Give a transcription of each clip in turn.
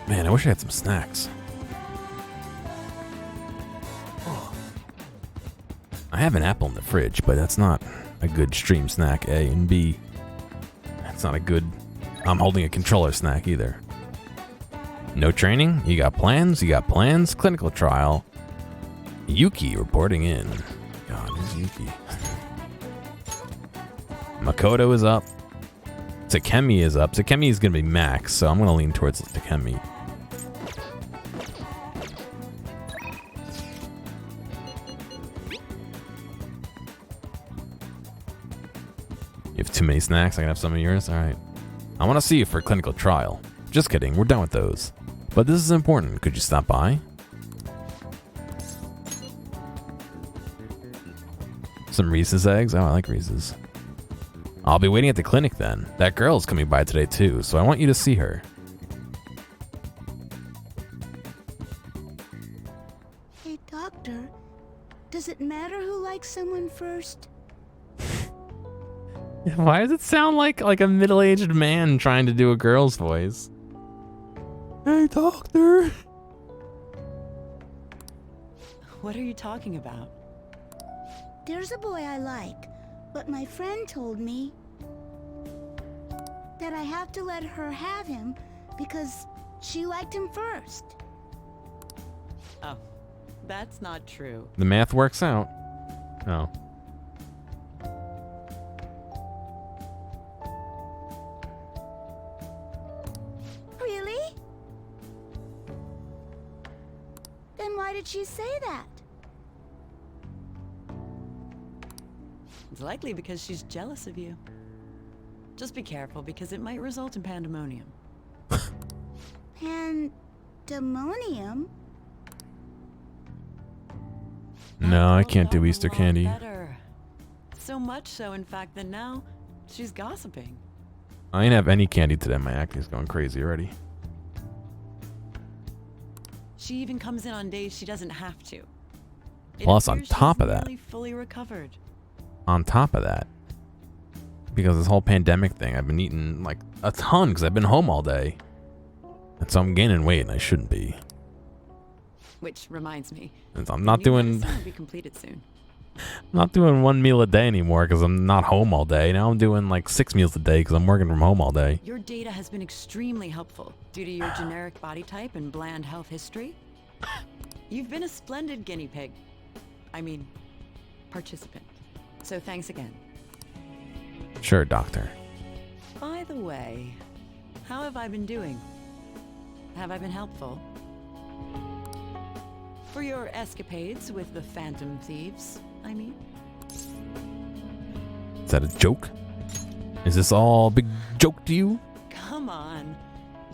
Man, I wish I had some snacks. I have an apple in the fridge, but that's not a good stream snack, A, and B, that's not a good I'm holding a controller snack either. No training? You got plans? You got plans? Clinical trial. Yuki reporting in. God, who's Yuki? Makoto is up. Takemi is up. Takemi is going to be max, so I'm going to lean towards Takemi. You have too many snacks? I can have some of yours? Alright. I want to see you for a clinical trial. Just kidding, we're done with those. But this is important. Could you stop by? Some Reese's eggs? Oh, I like Reese's. I'll be waiting at the clinic then. That girl's coming by today too, so I want you to see her. Hey, doctor. Does it matter who likes someone first? Why does it sound like a middle-aged man trying to do a girl's voice? Hey, doctor. What are you talking about? There's a boy I like, but my friend told me that I have to let her have him because she liked him first. Oh, that's not true. The math works out. Oh. Really? Then why did she say that? It's likely because she's jealous of you. Just be careful because it might result in pandemonium. Pandemonium? No, I can't do Easter candy. Better. So much so, in fact, that now she's gossiping. I ain't have any candy today. My acne's going crazy already. She even comes in on days she doesn't have to. Plus, on top of that, fully recovered. On top of that, because this whole pandemic thing, I've been eating like a ton because I've been home all day. And so I'm gaining weight and I shouldn't be. Which reminds me, And so I'm not doing will be completed soon. I'm not doing 1 meal a day anymore because I'm not home all day. Now I'm doing like 6 meals a day because I'm working from home all day. Your data has been extremely helpful due to your generic body type and bland health history. You've been a splendid guinea pig. I mean, participant. So thanks again. Sure, doctor. By the way, how have I been doing? Have I been helpful? For your escapades with the Phantom Thieves, I mean? Is that a joke? Is this all a big joke to you? Come on.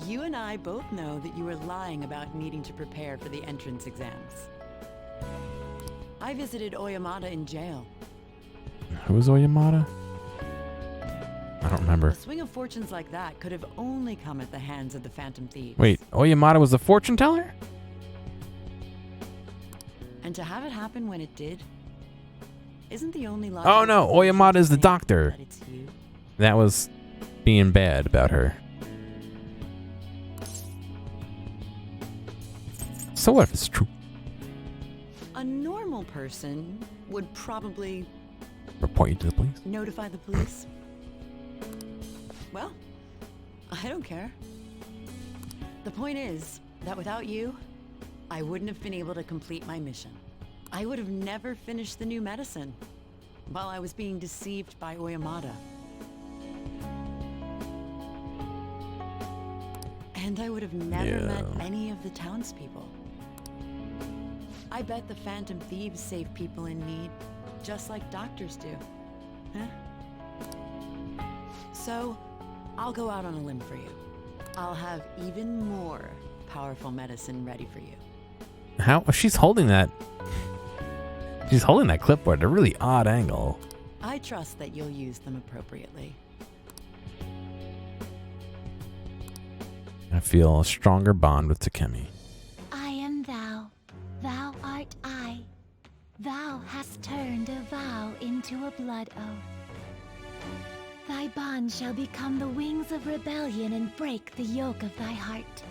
You and I both know that you were lying about needing to prepare for the entrance exams. I visited Oyamata in jail. Who's Oyamata? I don't remember. A swing of fortunes like that could have only come at the hands of the Phantom Thieves. Wait, Oyamata was the fortune teller? And to have it happen when it did, isn't the only logical Oh no, Oyamata is the doctor. that it's you? That was being bad about her. So what if it's true? A normal person would probably Report you to the police? notify the police. Well, I don't care. The point is that without you, I wouldn't have been able to complete my mission. I would have never finished the new medicine while I was being deceived by Oyamata. And I would have never met any of the townspeople. I bet the Phantom Thieves save people in need, just like doctors do. Huh? So, I'll go out on a limb for you. I'll have even more powerful medicine ready for you. How? She's holding that. She's holding that clipboard at a really odd angle. I trust that you'll use them appropriately. I feel a stronger bond with Takemi. I am thou, thou art I. Thou hast turned a vow into a blood oath. Thy bond shall become the wings of rebellion and break the yoke of thy heart.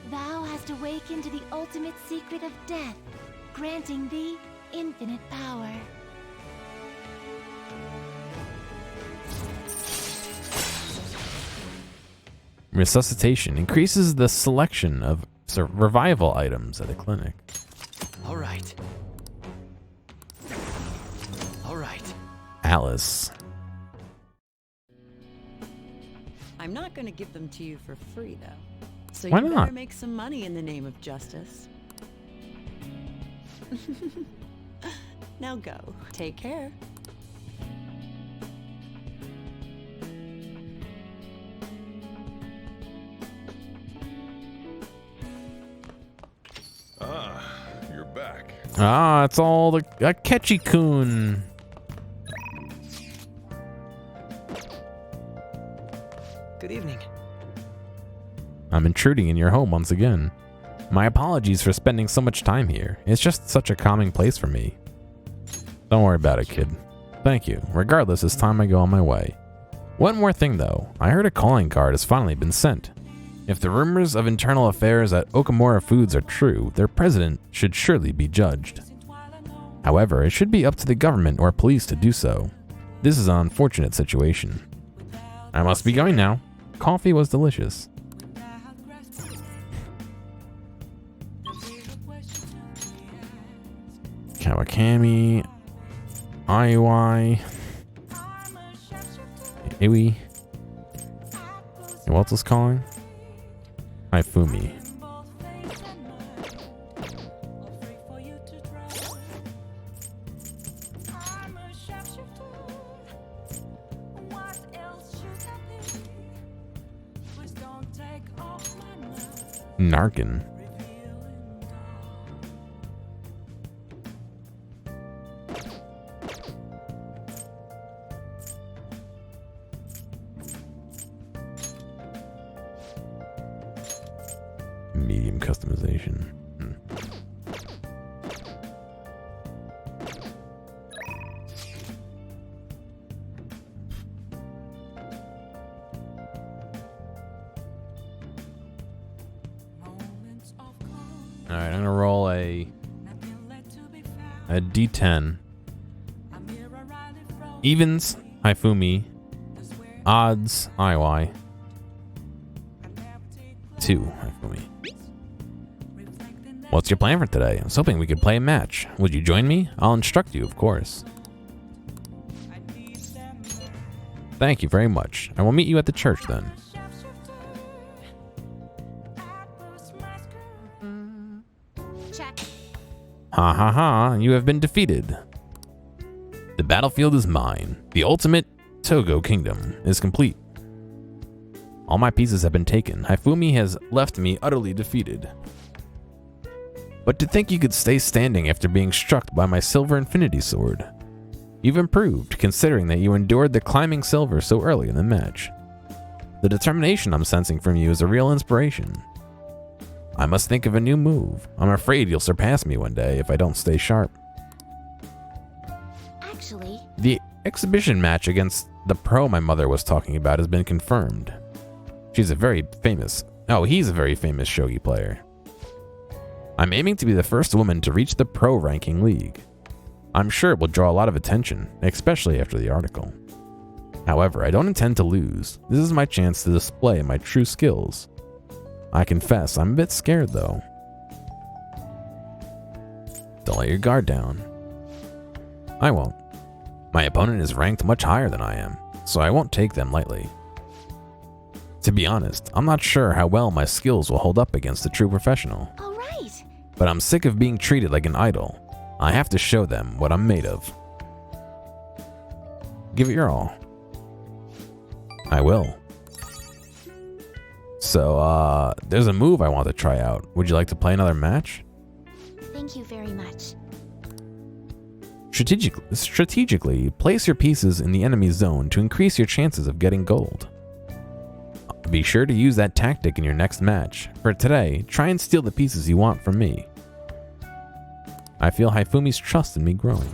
Thou hast awakened to the ultimate secret of death, granting thee infinite power. Resuscitation increases the selection of revival items at a clinic. All right. All right. Alice. I'm not going to give them to you for free, though. So Why you not? better make some money in the name of justice. Now go. Take care. You're back. Ah, it's all the Akechi-kun. Good evening. I'm intruding in your home once again. My apologies for spending so much time here. It's just such a calming place for me. Don't worry about it, kid. Thank you. Regardless, it's time I go on my way. One more thing, though. I heard a calling card has finally been sent. If the rumors of internal affairs at Okamura Foods are true, their president should surely be judged. However, it should be up to the government or police to do so. This is an unfortunate situation. I must be going now. Coffee was delicious. Kawakami, Iwai, Iwi. Who else is calling? Hifumi. Narkin. Medium customization. Alright, I'm gonna roll a D10. Evens, Hifumi. Odds, IY. 2, Hifumi. What's your plan for today? I was hoping we could play a match. Would you join me? I'll instruct you, of course. Thank you very much. I will meet you at the church then. Check. Ha ha ha, you have been defeated. The battlefield is mine. The ultimate Togo kingdom is complete. All my pieces have been taken. Hifumi has left me utterly defeated. But to think you could stay standing after being struck by my silver infinity sword. You've improved, considering that you endured the climbing silver so early in the match. The determination I'm sensing from you is a real inspiration. I must think of a new move. I'm afraid you'll surpass me one day if I don't stay sharp. Actually, The exhibition match against the pro my mother was talking about has been confirmed. He's a very famous shogi player. I'm aiming to be the first woman to reach the pro ranking league. I'm sure it will draw a lot of attention, especially after the article. However, I don't intend to lose. This is my chance to display my true skills. I confess, I'm a bit scared though. Don't let your guard down. I won't. My opponent is ranked much higher than I am, so I won't take them lightly. To be honest, I'm not sure how well my skills will hold up against a true professional. all right. But I'm sick of being treated like an idol. I have to show them what I'm made of. Give it your all. I will. So, there's a move I want to try out. Would you like to play another match? Thank you very much. Strategically, place your pieces in the enemy zone to increase your chances of getting gold. Be sure to use that tactic in your next match. For today, try and steal the pieces you want from me. I feel Hifumi's trust in me growing.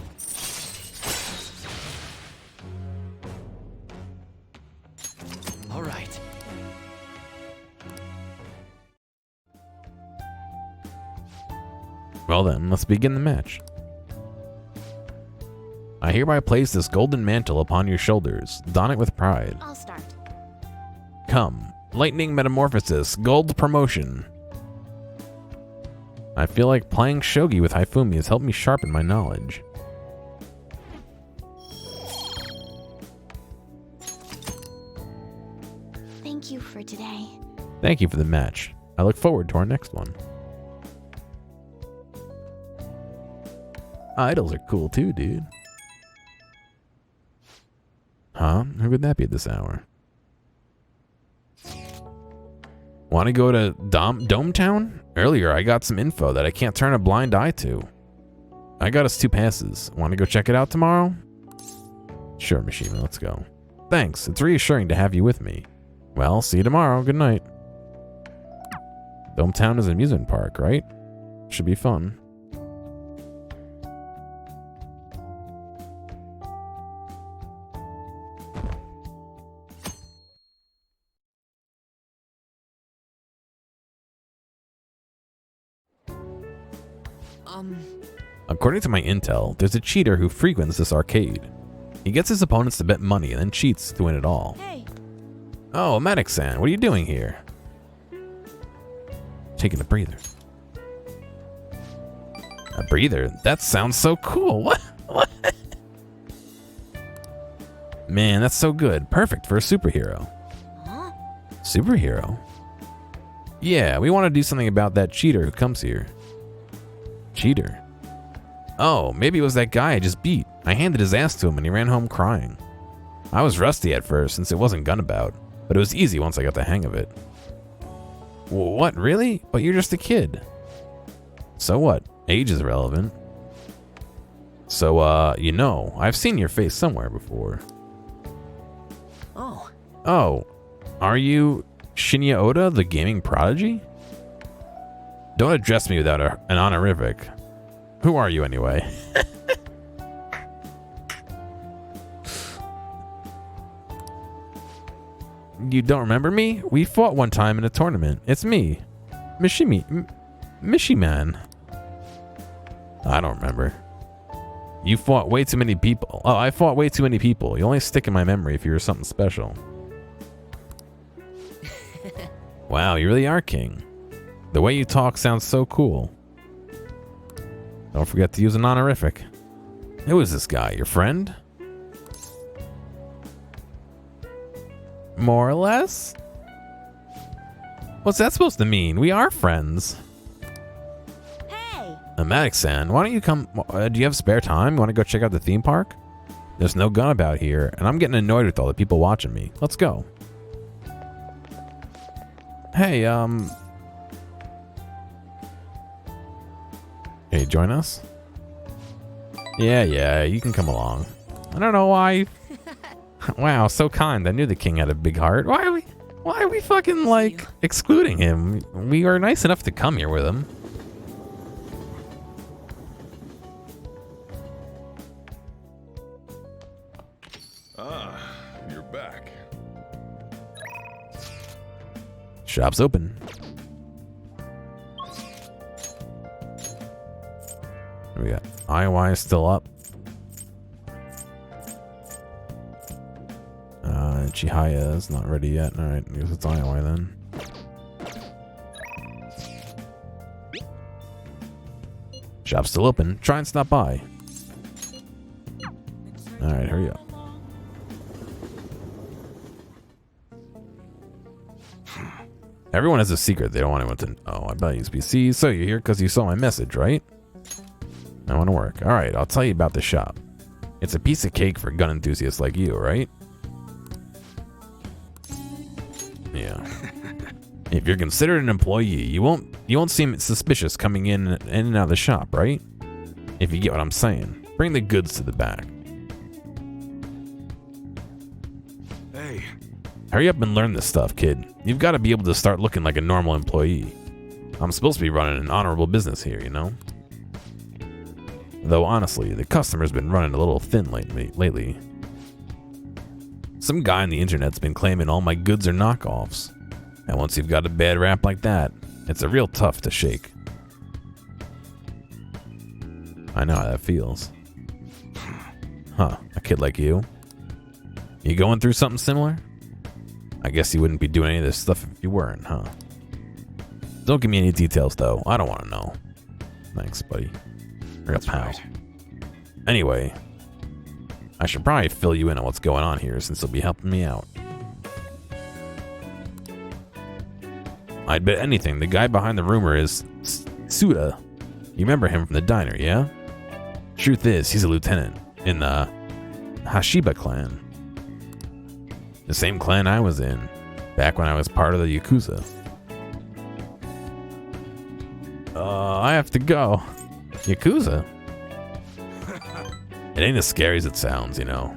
All right. Well then, let's begin the match. I hereby place this golden mantle upon your shoulders. Don it with pride. I'll start. Come, lightning metamorphosis, gold promotion. I feel like playing shogi with Hifumi has helped me sharpen my knowledge. Thank you for today. Thank you for the match. I look forward to our next one. Idols are cool too, dude. Huh? Who could that be at this hour? Want to go to Dome Town? Earlier, I got some info that I can't turn a blind eye to. I got us 2 passes. Want to go check it out tomorrow? Sure, Mishima, let's go. Thanks, it's reassuring to have you with me. Well, see you tomorrow. Good night. Dome Town is an amusement park, right? Should be fun. According to my intel, there's a cheater who frequents this arcade. He gets his opponents to bet money and then cheats to win it all. Hey, Oh, Medic-san, what are you doing here? Taking a breather. A breather? That sounds so cool. What? What? Man, that's so good. Perfect for a superhero. huh? Superhero? Yeah, we want to do something about that cheater who comes here. Cheater? Oh, maybe it was that guy I just beat. I handed his ass to him and he ran home crying. I was rusty at first since it wasn't Gunabout, but it was easy once I got the hang of it. What, really? But you're just a kid. So what? Age is relevant. So, I've seen your face somewhere before. Oh, Oh, are you Shinya Oda, the gaming prodigy? Don't address me without an honorific. Who are you anyway? You don't remember me? We fought one time in a tournament. It's me. Mishiman. I don't remember. You fought way too many people. Oh, I fought way too many people. You only stick in my memory if you were something special. Wow, you really are king. The way you talk sounds so cool. Don't forget to use an honorific. Who is this guy? Your friend? More or less? What's that supposed to mean? We are friends. Hey! Matic-san, why don't you come? Do you have spare time? You want to go check out the theme park? There's no Gunabout here, and I'm getting annoyed with all the people watching me. Let's go. Hey, Hey, join us? Yeah, you can come along. I don't know why. Wow, so kind. I knew the king had a big heart. Why are we fucking, like, excluding him? We were nice enough to come here with him. Ah, you're back. Shop's open. We got IY still up. Chihaya is not ready yet. Alright, I guess it's IY then. Shop's still open. Try and stop by. Alright, hurry up. Everyone has a secret they don't want anyone to. Oh, I bet I use PC. So you're here because you saw my message, right? I want to work. Alright, I'll tell you about the shop. It's a piece of cake for gun enthusiasts like you, right? Yeah. If you're considered an employee, you won't seem suspicious coming in and out of the shop, right? If you get what I'm saying. Bring the goods to the back. Hey, Hurry up and learn this stuff, kid. You've got to be able to start looking like a normal employee. I'm supposed to be running an honorable business here, you know? Though honestly, the customer's been running a little thin lately. Some guy on the internet's been claiming all my goods are knockoffs. And once you've got a bad rap like that, it's a real tough to shake. I know how that feels. Huh, a kid like you? You going through something similar? I guess you wouldn't be doing any of this stuff if you weren't, huh? Don't give me any details, though. I don't want to know. Thanks, buddy. You're a pal. Right. Anyway, I should probably fill you in on what's going on here since you'll be helping me out. I'd bet anything the guy behind the rumor is Suda. You remember him from the diner, yeah? Truth is, he's a lieutenant in the Hashiba clan. The same clan I was in, back when I was part of the Yakuza. I have to go. Yakuza? It ain't as scary as it sounds, you know.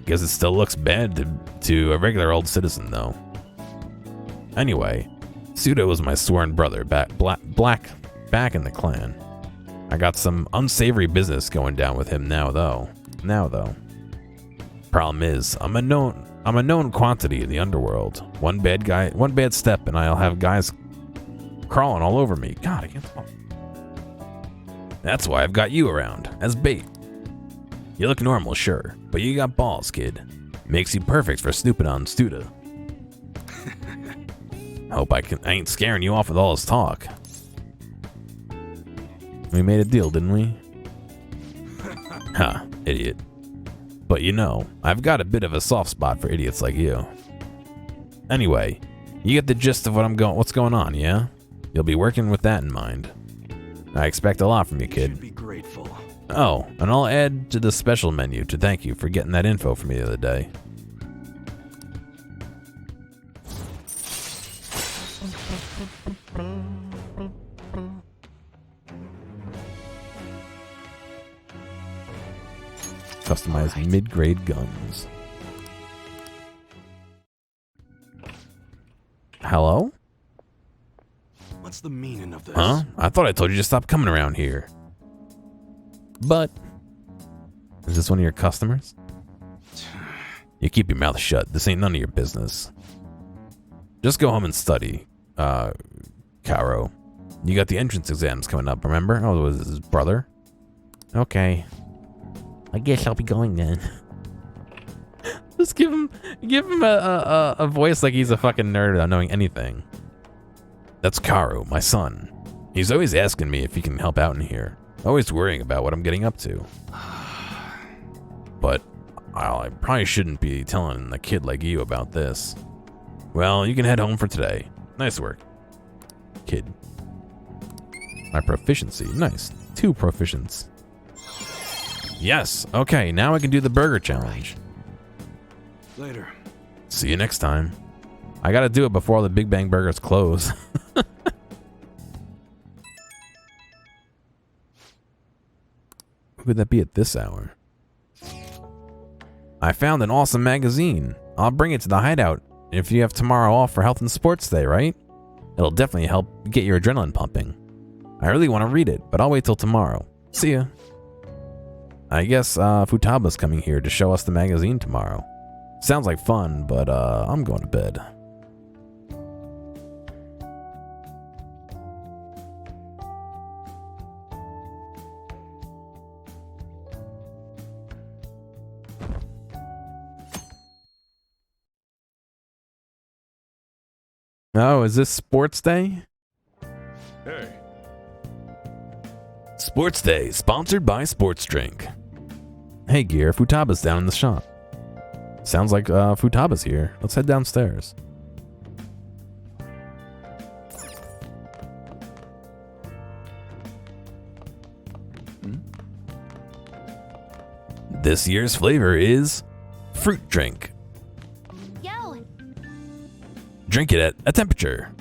Guess it still looks bad to a regular old citizen, though. Anyway, Suda was my sworn brother back in the clan. I got some unsavory business going down with him now, though. Problem is, I'm a known quantity in the underworld. One bad step, and I'll have guys crawling all over me. God, I can't talk. That's why I've got you around, as bait. You look normal, sure, but you got balls, kid. Makes you perfect for snooping on Studa. Hope I ain't scaring you off with all this talk. We made a deal, didn't we? Ha, idiot. But you know, I've got a bit of a soft spot for idiots like you. Anyway, you get the gist of what's going on, yeah? You'll be working with that in mind. I expect a lot from you, kid. Should be grateful. Oh, and I'll add to the special menu to thank you for getting that info for me the other day. Customized mid-grade guns. Hello? What's the meaning of this? Huh? I thought I told you to stop coming around here. But is this one of your customers? You keep your mouth shut. This ain't none of your business. Just go home and study, Caro. You got the entrance exams coming up, remember? Oh, it was his brother? Okay. I guess I'll be going then. Just give him a voice like he's a fucking nerd without knowing anything. That's Caro, my son. He's always asking me if he can help out in here. Always worrying about what I'm getting up to. But I probably shouldn't be telling a kid like you about this. Well, you can head home for today. Nice work, kid. My proficiency. Nice. 2 proficients. Yes. Okay, now I can do the burger challenge. Later. See you next time. I gotta do it before all the Big Bang Burgers close. Who could that be at this hour? I found an awesome magazine. I'll bring it to the hideout if you have tomorrow off for Health and Sports Day, right? It'll definitely help get your adrenaline pumping. I really want to read it, but I'll wait till tomorrow. See ya. I guess Futaba's coming here to show us the magazine tomorrow. Sounds like fun, but I'm going to bed. Oh, is this Sports Day? Hey. Sports Day, sponsored by Sports Drink. Hey, Gear, Futaba's down in the shop. Sounds like Futaba's here. Let's head downstairs. This year's flavor is fruit drink. Yo! Drink it at a temperature.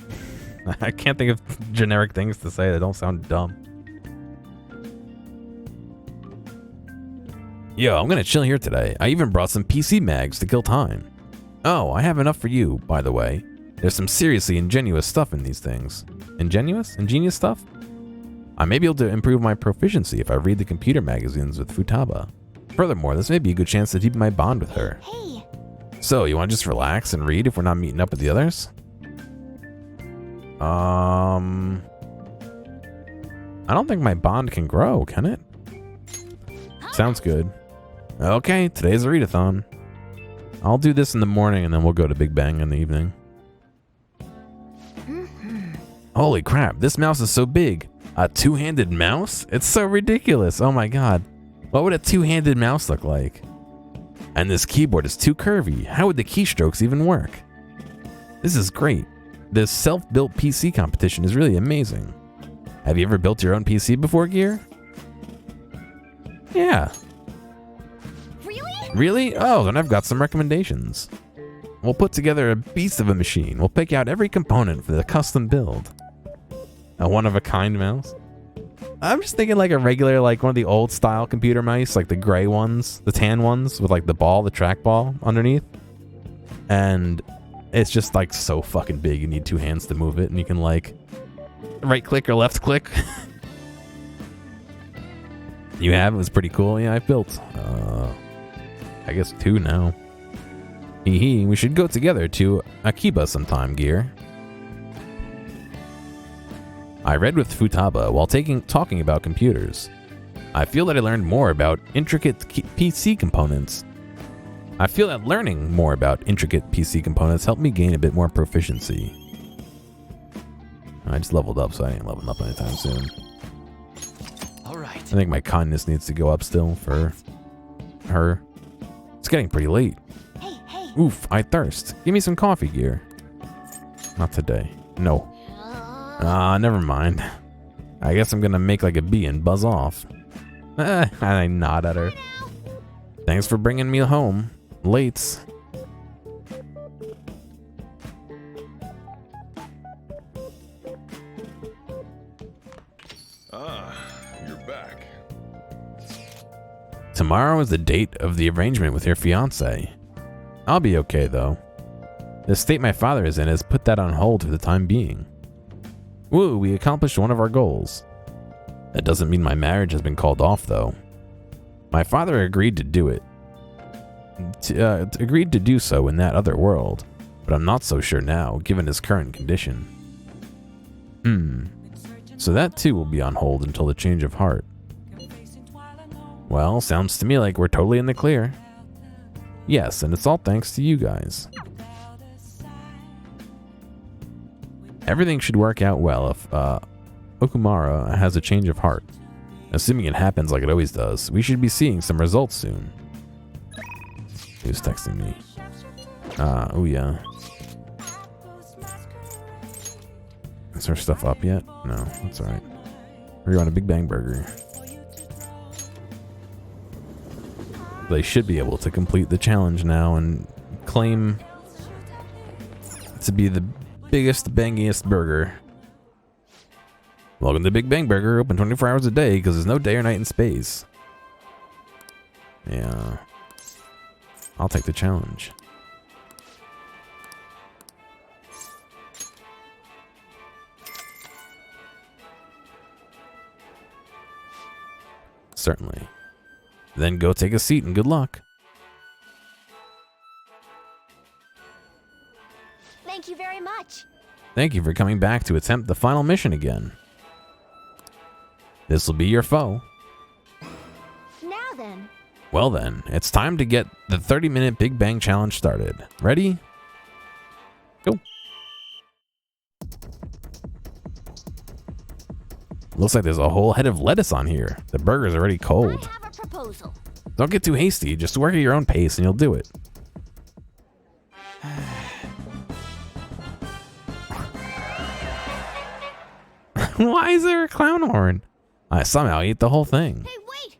I can't think of generic things to say that don't sound dumb. Yo, I'm gonna chill here today. I even brought some PC mags to kill time. Oh, I have enough for you, by the way. There's some seriously ingenious stuff in these things. Ingenious? Ingenious stuff? I may be able to improve my proficiency if I read the computer magazines with Futaba. Furthermore, this may be a good chance to deepen my bond with her. Hey! So, you want to just relax and read if we're not meeting up with the others? I don't think my bond can grow, can it? Sounds good. Okay, today's a readathon. I'll do this in the morning and then we'll go to Big Bang in the evening. Holy crap, this mouse is so big. A two-handed mouse? It's so ridiculous. Oh my god. What would a two-handed mouse look like? And this keyboard is too curvy. How would the keystrokes even work? This is great. This self-built PC competition is really amazing. Have you ever built your own PC before, Gear? Yeah. Really? Oh, then I've got some recommendations. We'll put together a beast of a machine. We'll pick out every component for the custom build. A one-of-a-kind mouse? I'm just thinking like a regular, like one of the old style computer mice, like the gray ones, the tan ones with like the ball, the trackball underneath. And it's just like so fucking big you need two hands to move it, and you can like right click or left click. You have? It was pretty cool. Yeah, I built I guess two now. Hee, we should go together to Akiba sometime, Gear. I read with Futaba while talking about computers. I feel that I learned more about intricate PC components. I feel that learning more about intricate PC components helped me gain a bit more proficiency. I just leveled up, so I ain't leveling up anytime soon. All right. I think my kindness needs to go up still for her. It's getting pretty late. Hey. Oof, I thirst. Give me some coffee, Gear. Not today. No. Never mind. I guess I'm gonna make like a bee and buzz off. And I nod at her. Thanks for bringing me home. Late. You're back. Tomorrow is the date of the arrangement with your fiancé. I'll be okay though. The state my father is in has put that on hold for the time being. Woo, we accomplished one of our goals. That doesn't mean my marriage has been called off though. My father agreed to do it. Agreed to do so in that other world, but I'm not so sure now, given his current condition. So that too will be on hold until the change of heart. Well, sounds to me like we're totally in the clear. Yes, and it's all thanks to you guys. Everything should work out well if Okumara has a change of heart. Assuming it happens like it always does, we should be seeing some results soon. Who's texting me? Oh yeah. Is her stuff up yet? No, that's alright. We're going to Big Bang Burger. They should be able to complete the challenge now and claim to be the biggest, bangiest burger. Welcome to Big Bang Burger, open 24 hours a day because there's no day or night in space. Yeah. I'll take the challenge. Certainly. Then go take a seat and good luck. Thank you very much. Thank you for coming back to attempt the final mission again. This will be your foe. Now then. Well then, it's time to get the 30-minute Big Bang Challenge started. Ready? Go. Looks like there's a whole head of lettuce on here. The burger's already cold. I have a proposal. Don't get too hasty. Just work at your own pace and you'll do it. Why is there a clown horn? I somehow ate the whole thing. Hey, wait!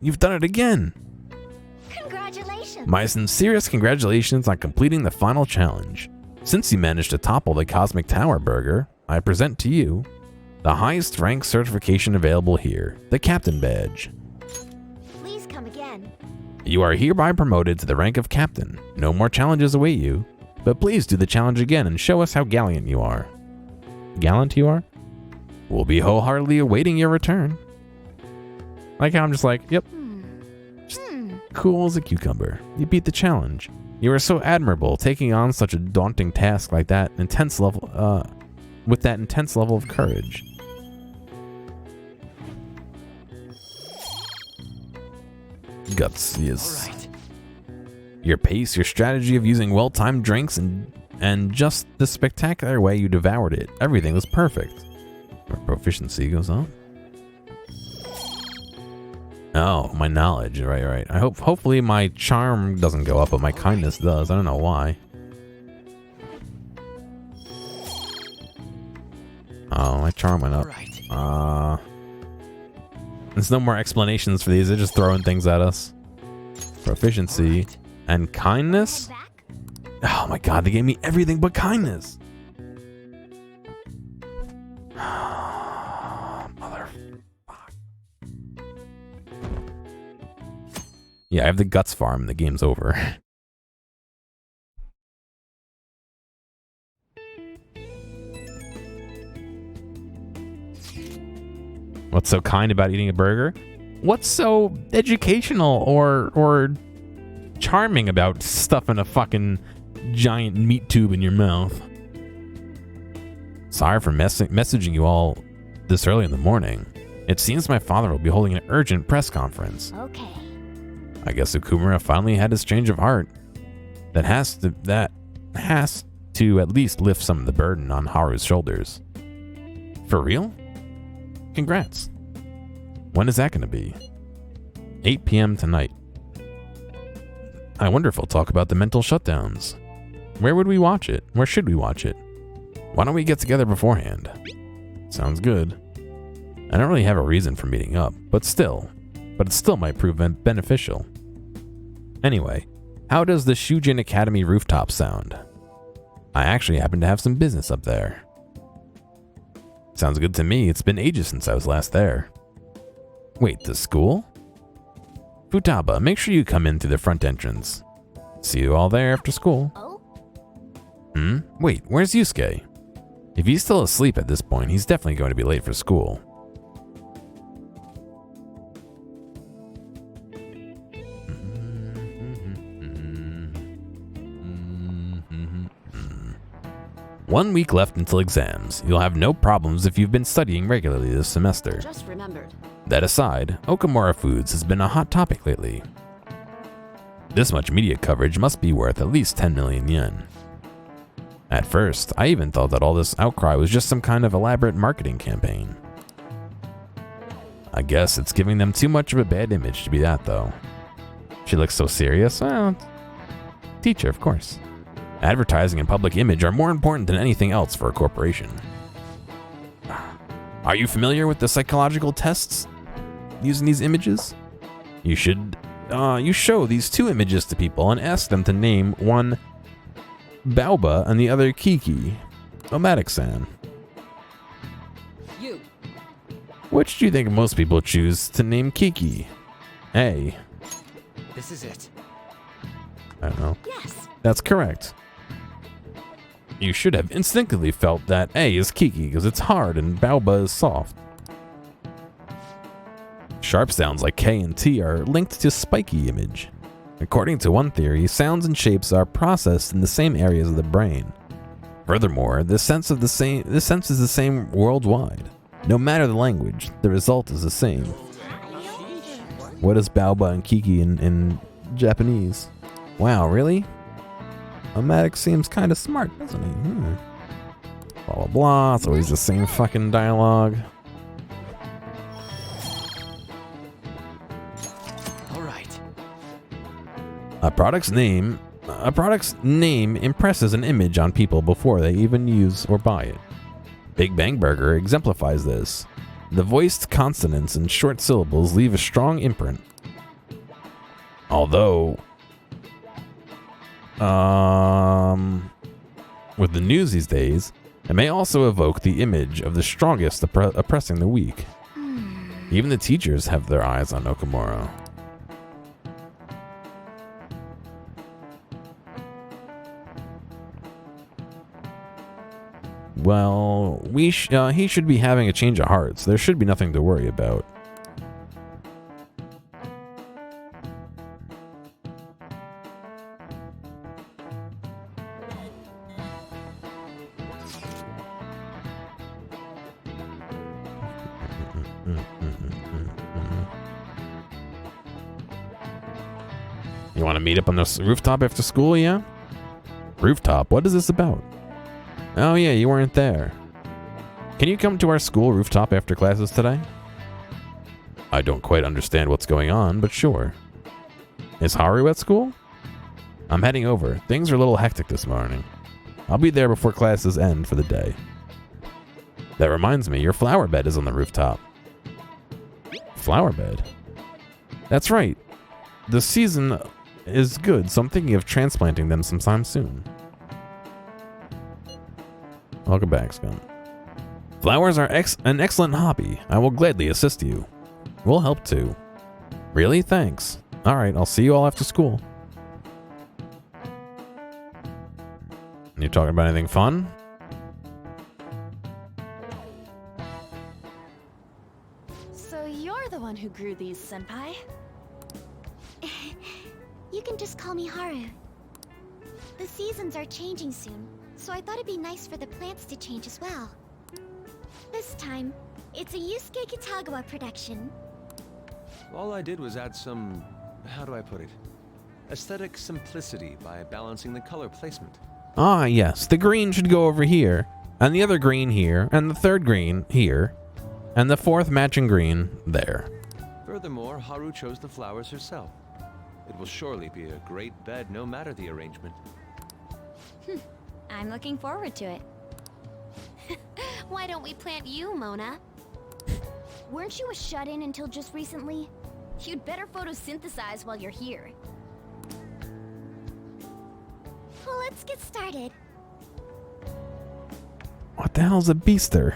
You've done it again. Congratulations. My sincerest congratulations on completing the final challenge. Since you managed to topple the Cosmic Tower Burger, I present to you the highest rank certification available here, the Captain Badge. Please come again. You are hereby promoted to the rank of Captain. No more challenges await you, but please do the challenge again and show us how gallant you are. Gallant you are? We'll be wholeheartedly awaiting your return. Like how I'm just like, yep. Just cool as a cucumber. You beat the challenge. You are so admirable taking on such a daunting task like that intense level with that intense level of courage. Guts, yes. All right. Your pace, your strategy of using well-timed drinks, and just the spectacular way you devoured it. Everything was perfect. Your proficiency goes up. Oh, my knowledge. Right. Hopefully my charm doesn't go up, but my kindness does. I don't know why. Oh, my charm went up. All right. There's no more explanations for these. They're just throwing things at us. Proficiency Right. and kindness. Back? Oh my god, they gave me everything but kindness. Yeah, I have the guts farm and the game's over. What's so kind about eating a burger? What's so educational or charming about stuffing a fucking giant meat tube in your mouth? Sorry for messaging you all this early in the morning. It seems my father will be holding an urgent press conference. Okay. I guess Okumura finally had his change of heart. That has to at least lift some of the burden on Haru's shoulders. For real? Congrats. When is that going to be? 8 p.m. tonight. I wonder if he'll talk about the mental shutdowns. Where would we watch it? Where should we watch it? Why don't we get together beforehand? Sounds good. I don't really have a reason for meeting up, but it still might prove beneficial. Anyway, how does the Shujin Academy rooftop sound? I actually happen to have some business up there. Sounds good to me. It's been ages since I was last there. Wait, the school? Futaba, make sure you come in through the front entrance. See you all there after school. Oh? Wait, where's Yusuke? If he's still asleep at this point, he's definitely going to be late for school. One week left until exams. You'll have no problems if you've been studying regularly this semester. Just remembered. That aside, Okamura Foods has been a hot topic lately. This much media coverage must be worth at least 10 million yen. At first, I even thought that all this outcry was just some kind of elaborate marketing campaign. I guess it's giving them too much of a bad image to be that, though. She looks so serious. Well, teacher, of course. Advertising and public image are more important than anything else for a corporation. Are you familiar with the psychological tests using these images? You show these two images to people and ask them to name one Baoba and the other Kiki. Gearomatic-san. You. Which do you think most people choose to name Kiki? A. This is it. I don't know. Yes. That's correct. You should have instinctively felt that A is Kiki because it's hard and Baoba is soft. Sharp sounds like K and T are linked to spiky image. According to one theory, sounds and shapes are processed in the same areas of the brain. Furthermore, the sense is the same worldwide. No matter the language, the result is the same. What is Baoba and Kiki in Japanese? Wow, really? Gearomatic seems kind of smart, doesn't he? Blah, blah, blah. It's always the same fucking dialogue. All right. A product's name impresses an image on people before they even use or buy it. Big Bang Burger exemplifies this. The voiced consonants and short syllables leave a strong imprint. Although, with the news these days, it may also evoke the image of the strongest oppressing the weak. Even the teachers have their eyes on Okamura. Well, he should be having a change of heart, so there should be nothing to worry about. You want to meet up on the rooftop after school, yeah? Rooftop? What is this about? Oh yeah, you weren't there. Can you come to our school rooftop after classes today? I don't quite understand what's going on, but sure. Is Haru at school? I'm heading over. Things are a little hectic this morning. I'll be there before classes end for the day. That reminds me, your flower bed is on the rooftop. Flower bed? That's right. The season is good, so I'm thinking of transplanting them sometime soon. Welcome back, Scum. Flowers are an excellent hobby. I will gladly assist you. We'll help too. Really? Thanks. Alright, I'll see you all after school. You talking about anything fun? So you're the one who grew these, Senpai? You can just call me Haru. The seasons are changing soon, so I thought it'd be nice for the plants to change as well. This time, it's a Yusuke Kitagawa production. All I did was add some, how do I put it? Aesthetic simplicity by balancing the color placement. Ah, yes. The green should go over here, and the other green here, and the third green here, and the fourth matching green there. Furthermore, Haru chose the flowers herself. It will surely be a great bed no matter the arrangement. I'm looking forward to it. Why don't we plant you, Mona? Weren't you a shut-in until just recently? You'd better photosynthesize while you're here. Well, let's get started. What the hell's a beaster?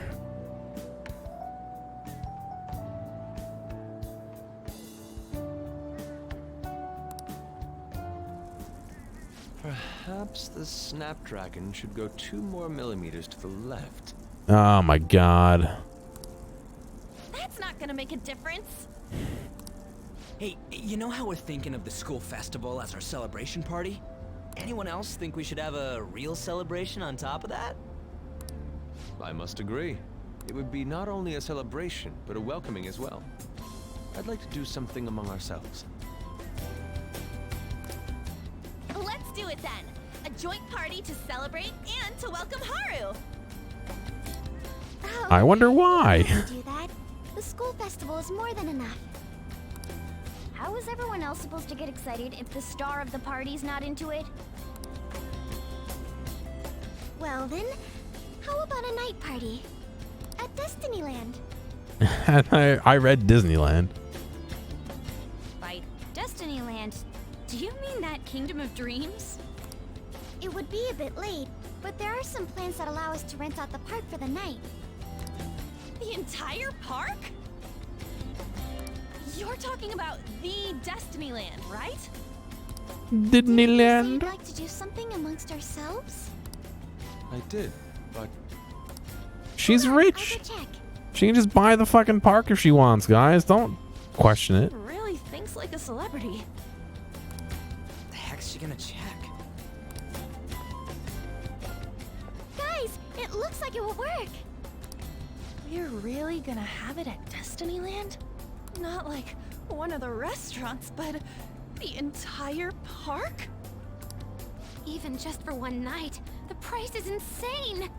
Perhaps the Snapdragon should go 2 more millimeters to the left. Oh my god. That's not gonna make a difference. Hey, you know how we're thinking of the school festival as our celebration party? Anyone else think we should have a real celebration on top of that? I must agree. It would be not only a celebration, but a welcoming as well. I'd like to do something among ourselves. Let's do it then. A joint party to celebrate and to welcome Haru. Oh, I wonder why. we do that. The school festival is more than enough. How is everyone else supposed to get excited if the star of the party's not into it? Well then, how about a night party? At Destinyland. I read Disneyland. By Destinyland, do you mean that Kingdom of Dreams? It would be a bit late, but there are some plans that allow us to rent out the park for the night. The entire park? You're talking about the Destinyland, right? Didn't you say Disneyland. you'd like to do something amongst ourselves? I did, but She's Hold on, rich. I'll go check. She can just buy the fucking park if she wants, guys. Don't question it. Really thinks like a celebrity. The heck's she gonna check? Guys, it looks like it will work. We're really gonna have it at Destinyland? Not like one of the restaurants, but the entire park? Even just for one night, the price is insane.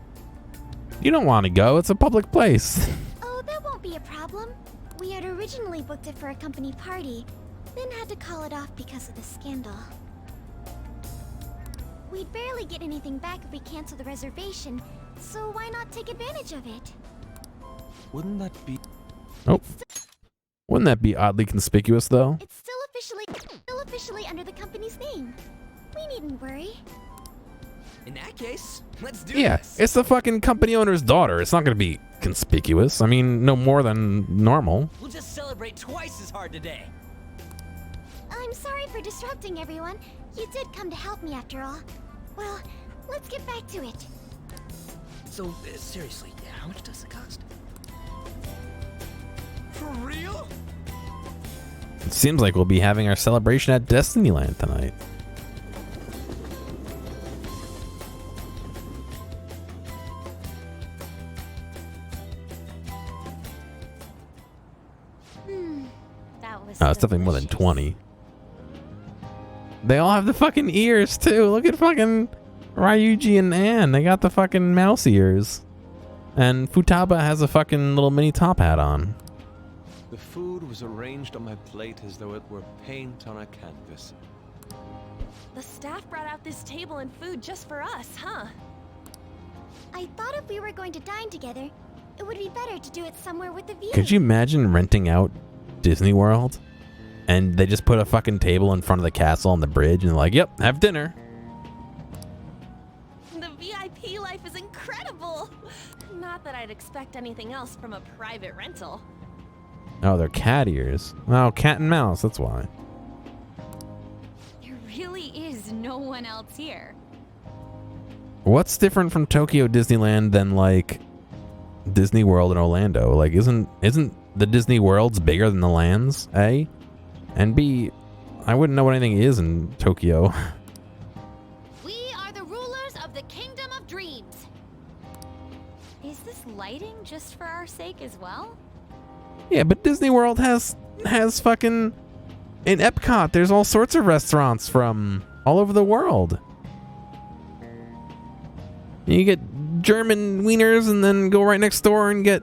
You don't want to go. It's a public place. Oh, that won't be a problem. We had originally booked it for a company party, then had to call it off because of the scandal. We'd barely get anything back if we cancel the reservation, so why not take advantage of it? wouldn't that be... Oh. Wouldn't that be oddly conspicuous, though? It's still officially under the company's name. We needn't worry. In that case, let's do Yeah, this. it's the fucking company owner's daughter. It's not going to be conspicuous. I mean, no more than normal. We'll just celebrate twice as hard today. I'm sorry for disrupting everyone. You did come to help me after all. Well, let's get back to it. So, seriously, how much does it cost? For real? It seems like we'll be having our celebration at Destinyland tonight. That was Oh, it's definitely more than delicious. 20. They all have the fucking ears too. Look at fucking Ryuji and Ann. They got the fucking mouse ears. And Futaba has a fucking little mini top hat on. The food was arranged on my plate as though it were paint on a canvas. The staff brought out this table and food just for us, huh? I thought if we were going to dine together, it would be better to do it somewhere with a view. Could you imagine renting out Disney World? And they just put a fucking table in front of the castle on the bridge and they're like, yep, have dinner. The VIP life is incredible! Not that I'd expect anything else from a private rental. Oh, they're cat ears. Oh, cat and mouse, that's why. There really is no one else here. What's different from Tokyo Disneyland than like Disney World in Orlando? Like, isn't the Disney Worlds bigger than the lands? A, and B, I wouldn't know what anything is in Tokyo. We are the rulers of the Kingdom of Dreams. Is this lighting just for our sake as well? Yeah, but Disney World has fucking, in Epcot, there's all sorts of restaurants from all over the world. You get German wieners and then go right next door and get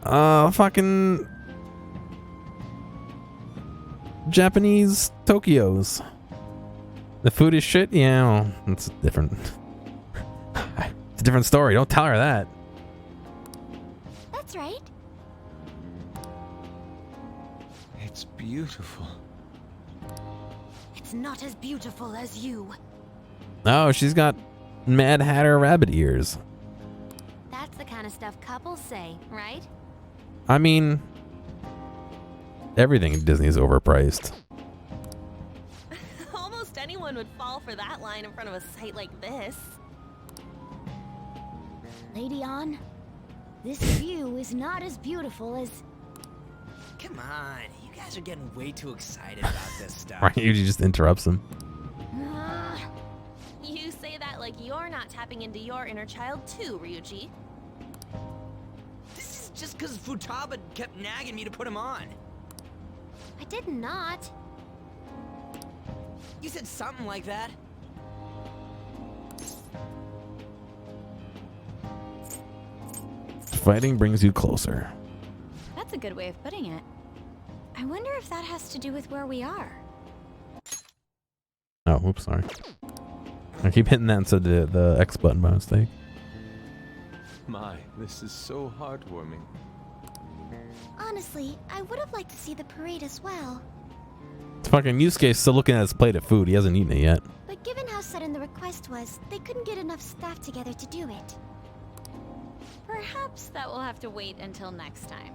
fucking Japanese Tokyos. The food is shit? Yeah, well, it's different. It's a different story. Don't tell her that. That's right. It's beautiful. It's not as beautiful as you. Oh, she's got Mad Hatter rabbit ears. That's the kind of stuff couples say, right? I mean, everything in Disney is overpriced. Almost anyone would fall for that line in front of a site like this. Lady Ann, this view is not as beautiful as... Come on, you guys are getting way too excited about this stuff. Ryuji just interrupts him. You say that like you're not tapping into your inner child too, Ryuji. This is just because Futaba kept nagging me to put him on. I did not. You said something like that. Fighting brings you closer. That's a good way of putting it. I wonder if that has to do with where we are. Oh, oops, sorry. I keep hitting that instead of the X button by mistake. My, this is so heartwarming. Honestly, I would have liked to see the parade as well. Fucking Yusuke's still looking at his plate of food. He hasn't eaten it yet. But given how sudden the request was, they couldn't get enough staff together to do it. Perhaps that will have to wait until next time.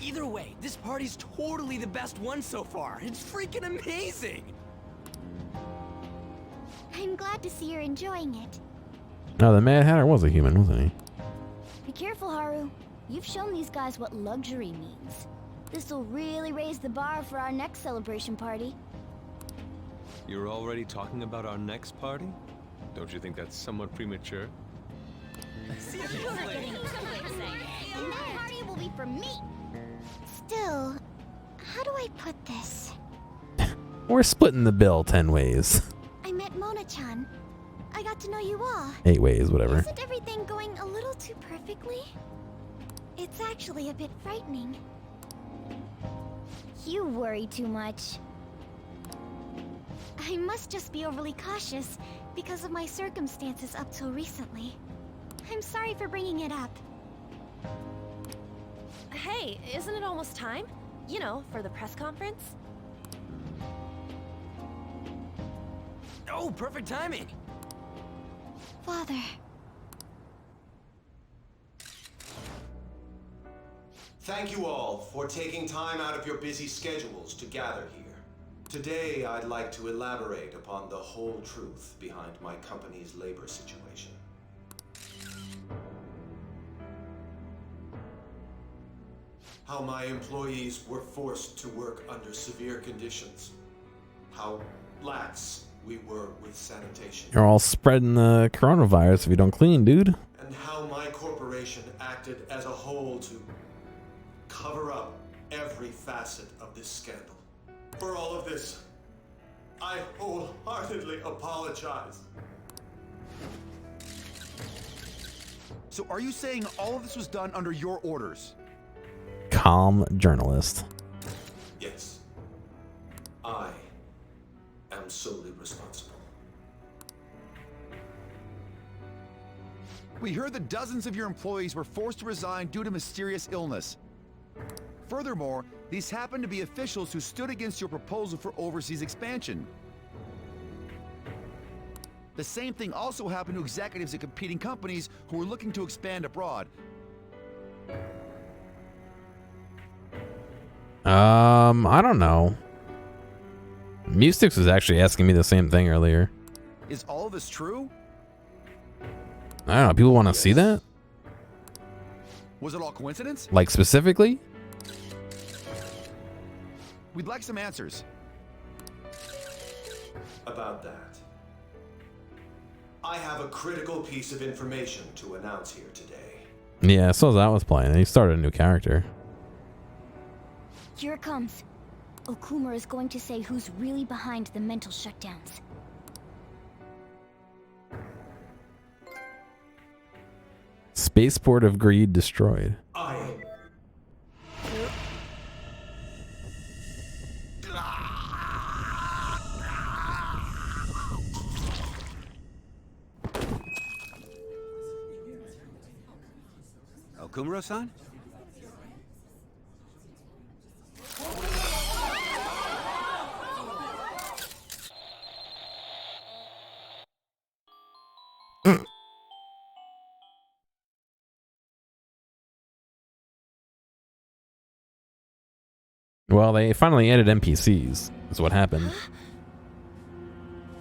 Either way, this party's totally the best one so far. It's freaking amazing. I'm glad to see you're enjoying it. No, the Mad Hatter was a human, wasn't he? Be careful, Haru. You've shown these guys what luxury means. This'll really raise the bar for our next celebration party. You're already talking about our next party? Don't you think that's somewhat premature? And that party will be for me. Still, how do I put this? We're splitting the bill 10 ways. I met Mona-chan. I got to know you all. 8 ways, whatever. Isn't everything going a little too perfectly? It's actually a bit frightening. You worry too much. I must just be overly cautious because of my circumstances up till recently. I'm sorry for bringing it up. Hey, isn't it almost time? You know, for the press conference? Oh, perfect timing. Father. Thank you all for taking time out of your busy schedules to gather here. Today, I'd like to elaborate upon the whole truth behind my company's labor situation. How my employees were forced to work under severe conditions. How lax we were with sanitation. You're all spreading the coronavirus if you don't clean, dude. And how my corporation acted as a whole to cover up every facet of this scandal. For all of this, I wholeheartedly apologize. So are you saying all of this was done under your orders? Calm journalist. Yes. I am solely responsible. We heard that dozens of your employees were forced to resign due to mysterious illness. Furthermore, these happen to be officials who stood against your proposal for overseas expansion. The same thing also happened to executives at competing companies who were looking to expand abroad. I don't know. Mustix was actually asking me the same thing earlier. Is all of this true? I don't know. People want to see that? Was it all coincidence? Like specifically? We'd like some answers. About that, I have a critical piece of information to announce here today. Yeah, so that was playing. And he started a new character. Here it comes. Okumura is going to say who's really behind the mental shutdowns. Spaceport of Greed destroyed. Okumura-san? Well, they finally added NPCs. That's what happened.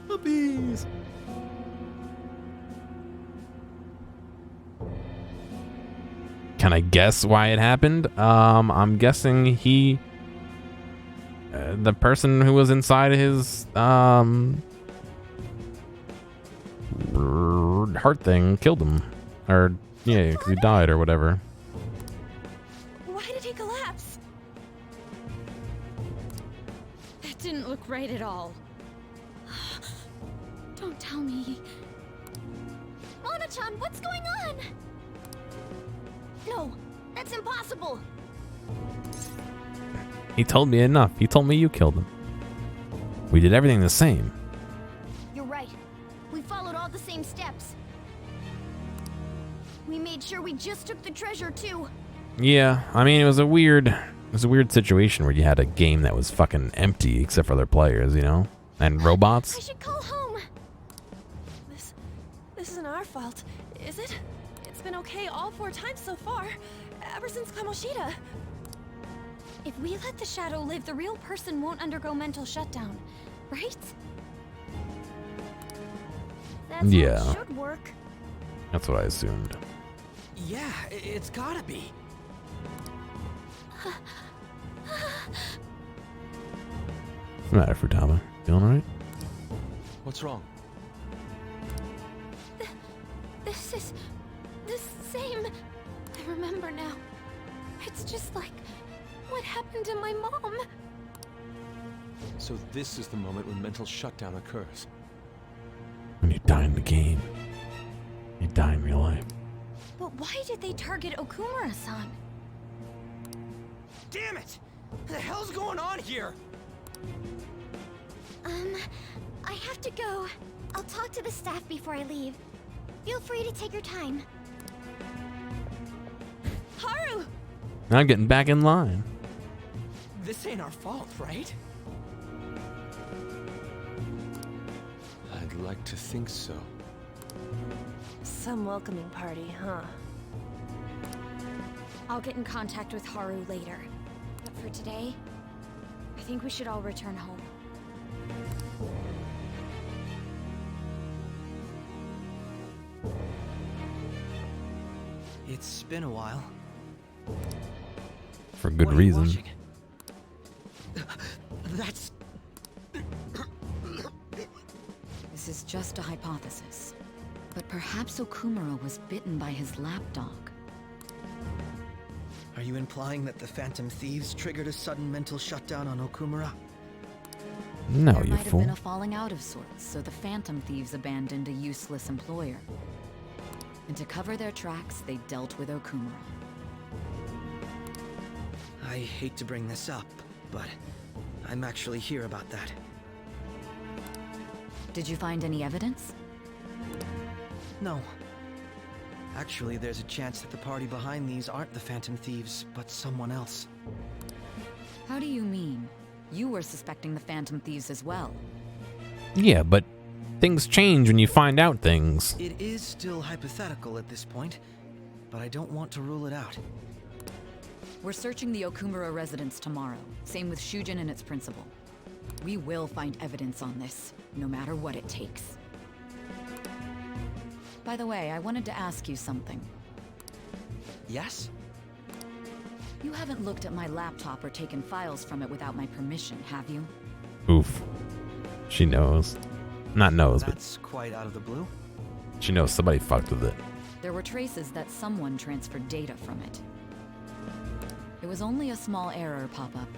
Puppies. Can I guess why it happened? I'm guessing he, the person who was inside his heart thing killed him, or yeah, because he died or whatever. Why did he collapse? That didn't look right at all. Don't tell me. Mona-chan, what's going on? No, that's impossible. He told me enough. He told me you killed him. We did everything the same. You're right. We followed all the same steps. We made sure we just took the treasure too. Yeah, I mean it was a weird situation where you had a game that was fucking empty except for other players, you know, and robots. I should call home. This isn't our fault, is it? It's been okay all 4 times so far, ever since Kamoshida. If we let the shadow live, the real person won't undergo mental shutdown, right? That's Yeah. how it should work. That's what I assumed. Yeah, it's gotta be. What's the matter, Futaba? Feeling alright? What's wrong? This is the same. I remember now. It's just like what happened to my mom. So this is the moment when mental shutdown occurs. When you die in the game, you die in real life. But why did they target Okumura-san? Damn it! What the hell's going on here? I have to go. I'll talk to the staff before I leave. Feel free to take your time. Haru! I'm getting back in line. This ain't our fault, right? I'd like to think so. Some welcoming party, huh? I'll get in contact with Haru later. But for today, I think we should all return home. It's been a while. For good What are you reason. watching? That's... This is just a hypothesis. But perhaps Okumura was bitten by his lapdog. Are you implying that the Phantom Thieves triggered a sudden mental shutdown on Okumura? No, There you might have fool. been a falling out of sorts, so the Phantom Thieves abandoned a useless employer. And to cover their tracks, they dealt with Okumura. I hate to bring this up, but I'm actually here about that. Did you find any evidence? No. Actually, there's a chance that the party behind these aren't the Phantom Thieves, but someone else. How do you mean? You were suspecting the Phantom Thieves as well. Yeah, but things change when you find out things. It is still hypothetical at this point, but I don't want to rule it out. We're searching the Okumura residence tomorrow. Same with Shujin and its principal. We will find evidence on this, no matter what it takes. By the way, I wanted to ask you something. Yes? You haven't looked at my laptop or taken files from it without my permission, have you? Oof. She knows. Not knows, but That's quite out of the blue. she knows somebody fucked with it. There were traces that someone transferred data from it. It was only a small error pop-up.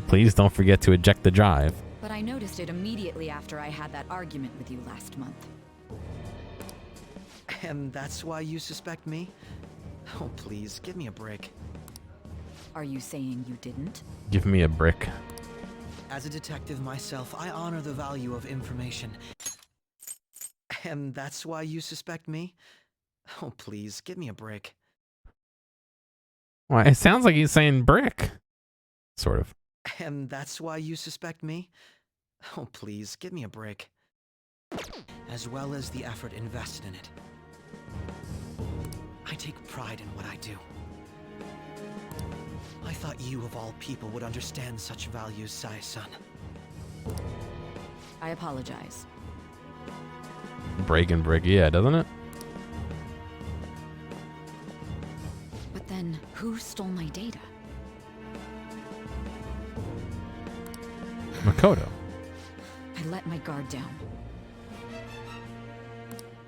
Please don't forget to eject the drive. But I noticed it immediately after I had that argument with you last month. And that's why you suspect me? Oh, please, give me a break. Are you saying you didn't? Give me a brick. As a detective myself, I honor the value of information. And that's why you suspect me? Oh, please, give me a break. Well, it sounds like he's saying brick. Sort of. And that's why you suspect me? Oh, please, give me a break. As well as the effort invested in it. I take pride in what I do. I thought you of all people would understand such values, Sai-san. I apologize. Break and brick, yeah, doesn't it? But then, who stole my data? Makoto. I let my guard down.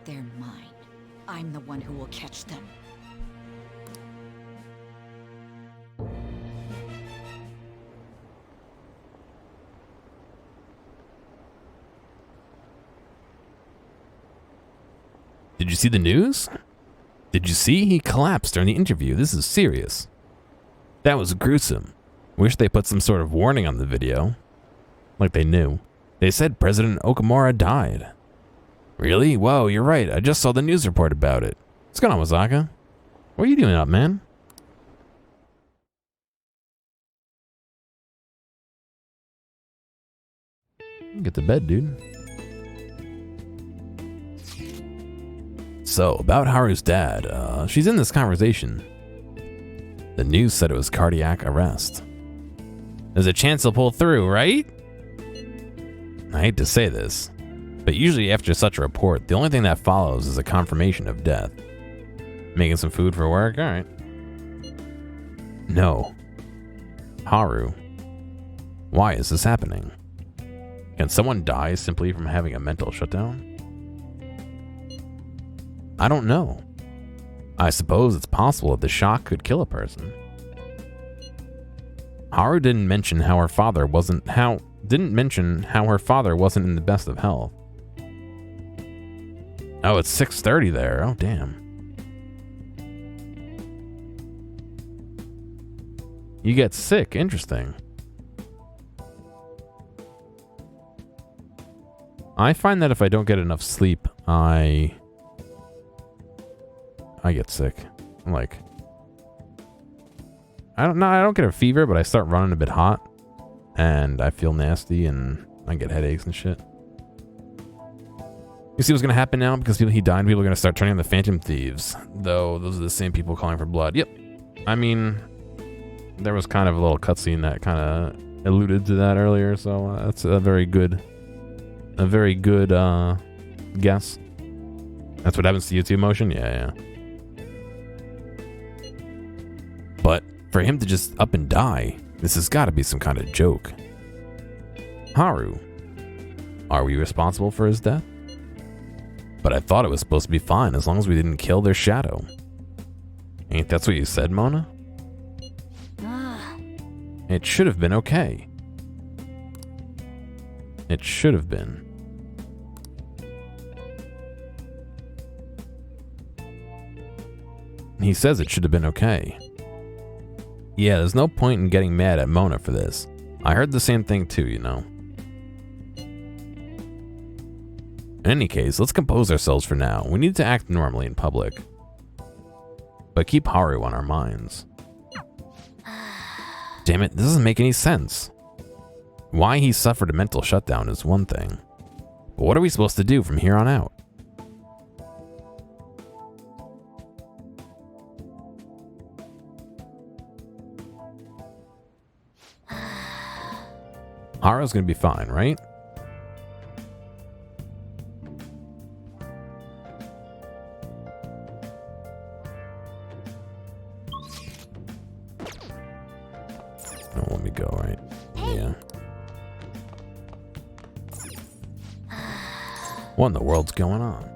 They're mine. I'm the one who will catch them. Did you see the news? Did you see he collapsed during the interview? This is serious. That was gruesome. Wish they put some sort of warning on the video. Like they knew. They said President Okamura died. Really? Whoa, you're right. I just saw the news report about it. What's going on, Wazaka? What are you doing up, man? Get to bed, dude. So, about Haru's dad, she's in this conversation. The news said it was cardiac arrest. There's a chance he'll pull through, right? I hate to say this, but usually after such a report, the only thing that follows is a confirmation of death. Making some food for work? Alright. No. Haru. Why is this happening? Can someone die simply from having a mental shutdown? I don't know. I suppose it's possible that the shock could kill a person. Haru didn't mention how her father wasn't in the best of health. Oh, it's 6:30 there. Oh, damn. You get sick. Interesting. I find that if I don't get enough sleep, I get sick. Like, I don't get a fever, but I start running a bit hot, and I feel nasty, and I get headaches and shit. You see what's gonna happen now? Because he died, people are gonna start turning on the Phantom Thieves. Though those are the same people calling for blood. Yep. I mean, there was kind of a little cutscene that kind of alluded to that earlier, so that's a very good guess. That's what happens to YouTube motion? Yeah. But for him to just up and die, this has got to be some kind of joke. Haru, are we responsible for his death? But I thought it was supposed to be fine as long as we didn't kill their shadow. Ain't that what you said, Mona? It should have been okay. It should have been. He says it should have been okay. Yeah, there's no point in getting mad at Mona for this. I heard the same thing too, you know. In any case, let's compose ourselves for now. We need to act normally in public. But keep Haru on our minds. Damn it, this doesn't make any sense. Why he suffered a mental shutdown is one thing. But what are we supposed to do from here on out? Haru's gonna be fine, right? Oh, let me go, right? Yeah. What in the world's going on?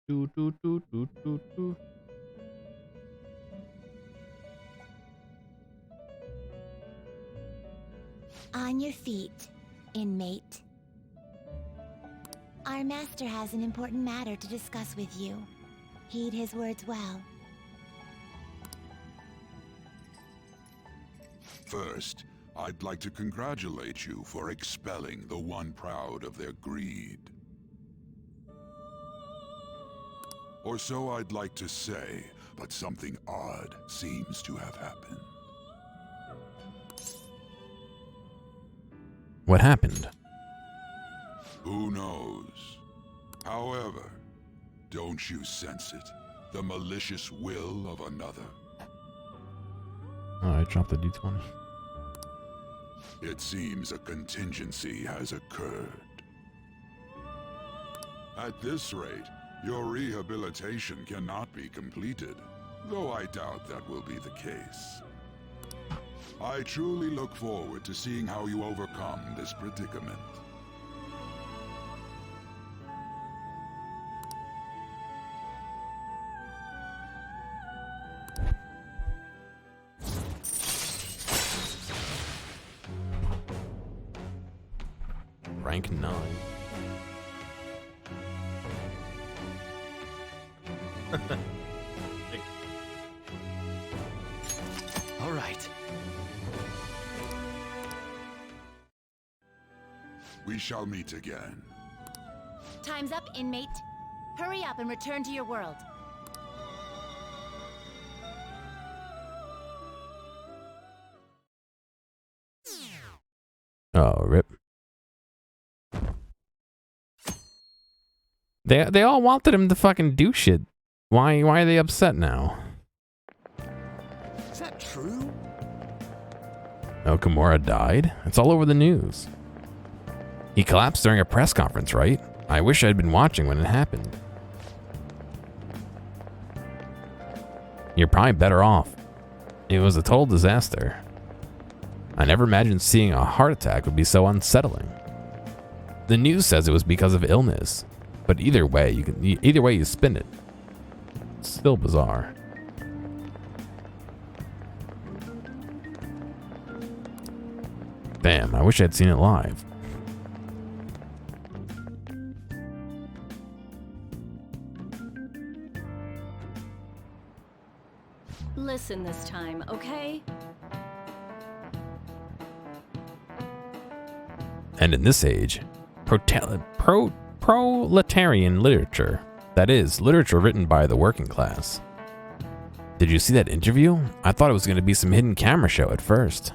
Do, do, do, do, do, do. On your feet, inmate. Our master has an important matter to discuss with you. Heed his words well. First, I'd like to congratulate you for expelling the one proud of their greed. Or so I'd like to say, but something odd seems to have happened. What happened? Who knows? However, don't you sense it? The malicious will of another? Oh, I dropped the D20. It seems a contingency has occurred. At this rate, your rehabilitation cannot be completed, though I doubt that will be the case. I truly look forward to seeing how you overcome this predicament. Rank 9. All right. We shall meet again. Time's up, inmate. Hurry up and return to your world. Oh, rip. They all wanted him to fucking do shit. Why are they upset now? Is that true? Oh, Kimura died? It's all over the news. He collapsed during a press conference, right? I wish I'd been watching when it happened. You're probably better off. It was a total disaster. I never imagined seeing a heart attack would be so unsettling. The news says it was because of illness, but either way you spin it, it's still bizarre. Damn, I wish I'd seen it live. Listen this time, okay? And in this age, proletarian literature, that is, literature written by the working class. Did you see that interview? I thought it was going to be some hidden camera show at first.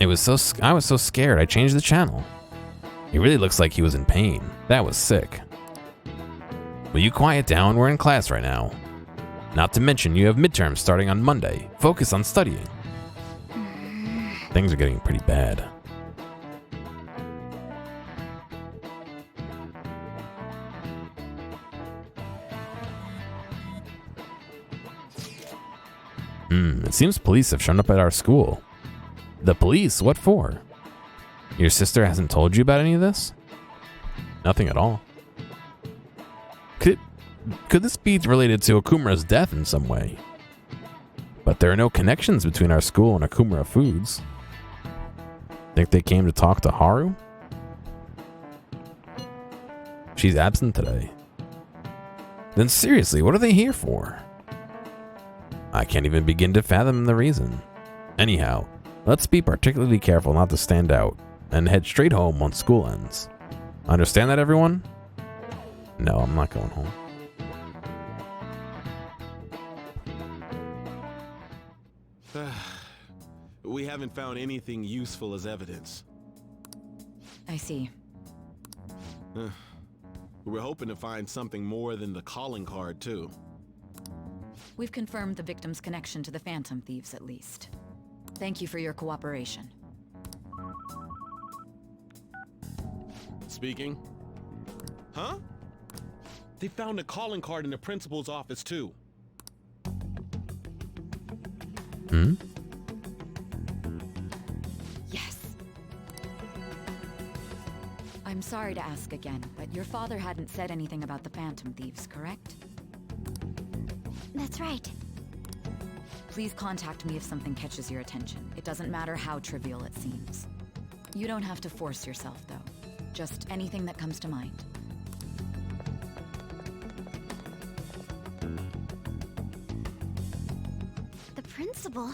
I was so scared I changed the channel. He really looks like he was in pain. That was sick. Will you quiet down? We're in class right now. Not to mention you have midterms starting on Monday. Focus on studying. Things are getting pretty bad. It seems police have shown up at our school. The police? What for? Your sister hasn't told you about any of this? Nothing at all. Could this be related to Okumura's death in some way? But there are no connections between our school and Okumura Foods. Think they came to talk to Haru? She's absent today. Then seriously, what are they here for? I can't even begin to fathom the reason. Anyhow, let's be particularly careful not to stand out and head straight home once school ends. Understand that, everyone? No, I'm not going home. We haven't found anything useful as evidence. I see. We're hoping to find something more than the calling card, too. We've confirmed the victim's connection to the Phantom Thieves, at least. Thank you for your cooperation. Speaking. Huh? They found a calling card in the principal's office, too. Hmm? Yes. I'm sorry to ask again, but your father hadn't said anything about the Phantom Thieves, correct? That's right. Please contact me if something catches your attention. It doesn't matter how trivial it seems. You don't have to force yourself, though. Just anything that comes to mind. The principal?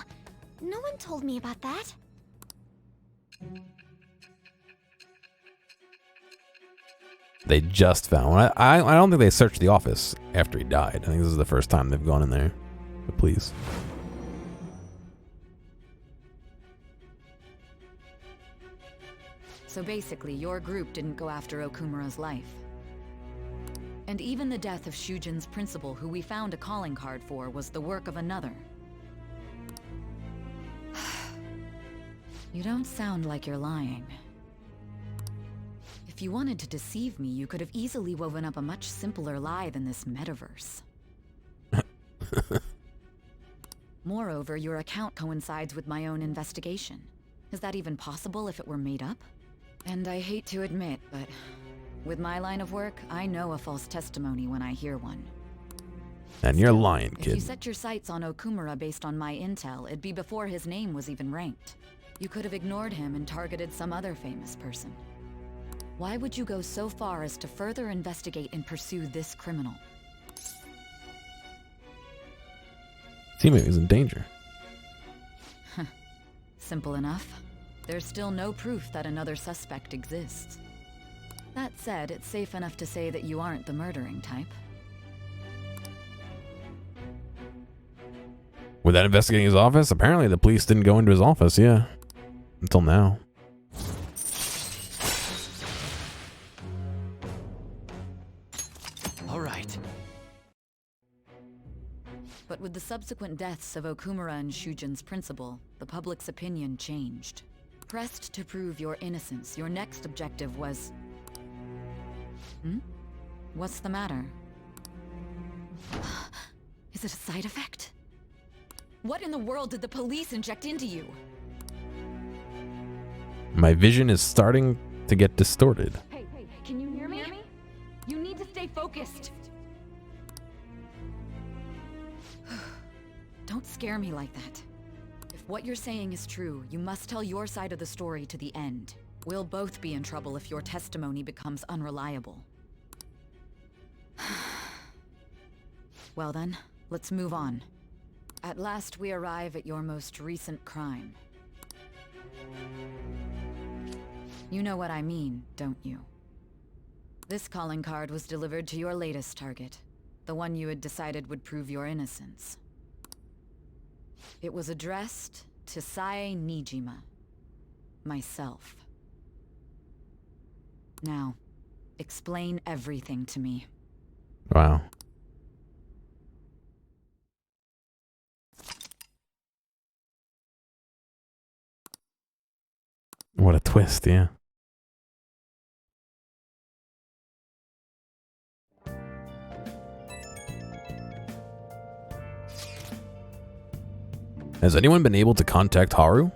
No one told me about that. They just found one. I don't think they searched the office after he died. I think this is the first time they've gone in there. But please. So basically, your group didn't go after Okumura's life. And even the death of Shujin's principal, who we found a calling card for, was the work of another. You don't sound like you're lying. If you wanted to deceive me, you could have easily woven up a much simpler lie than this metaverse. Moreover, your account coincides with my own investigation. Is that even possible if it were made up? And I hate to admit, but with my line of work, I know a false testimony when I hear one. And you're lying, If you kid. set your sights on Okumura based on my intel, it'd be before his name was even ranked. You could have ignored him and targeted some other famous person. Why would you go so far as to further investigate and pursue this criminal? Teammate is in danger. Simple enough. There's still no proof that another suspect exists. That said, it's safe enough to say that you aren't the murdering type. Without investigating his office, apparently the police didn't go into his office, yeah. Until now. All right. But with the subsequent deaths of Okumura and Shujin's principal, the public's opinion changed. Pressed to prove your innocence, your next objective was... What's the matter? Is it a side effect? What in the world did the police inject into you? My vision is starting to get distorted. Hey, can you hear me? You need to stay focused. Don't scare me like that. If what you're saying is true, you must tell your side of the story to the end. We'll both be in trouble if your testimony becomes unreliable. Well then, let's move on. At last we arrive at your most recent crime. You know what I mean, don't you? This calling card was delivered to your latest target, the one you had decided would prove your innocence. It was addressed to Sae Nijima, myself. Now, explain everything to me. Wow. What a twist, yeah. Has anyone been able to contact Haru?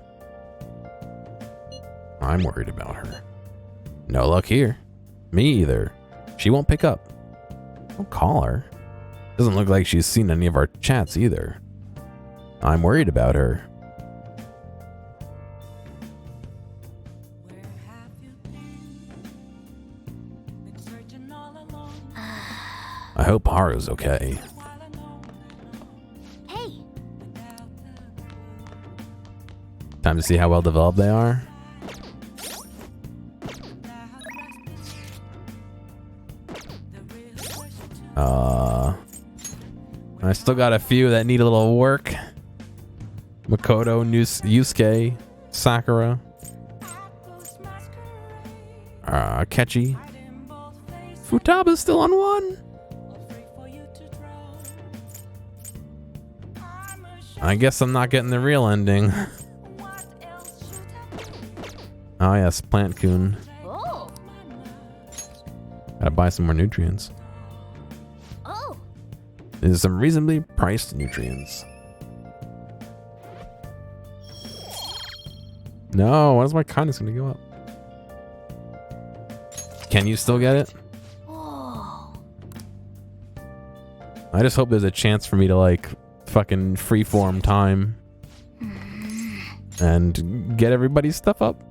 I'm worried about her. No luck here. Me either. She won't pick up. Don't call her. Doesn't look like she's seen any of our chats either. I'm worried about her. I hope Haru's okay. Hey, Time to see how well developed they are. I still got a few that need a little work. Makoto, Yusuke, Sakura, Kechi. Futaba's still on 1. I guess I'm not getting the real ending. Oh yes, Plant Coon. oh, Gotta buy some more nutrients. oh, There's some reasonably priced nutrients. No, why is my kindness gonna go up? Can you still get it? oh. I just hope there's a chance for me to like fucking freeform time and get everybody's stuff up.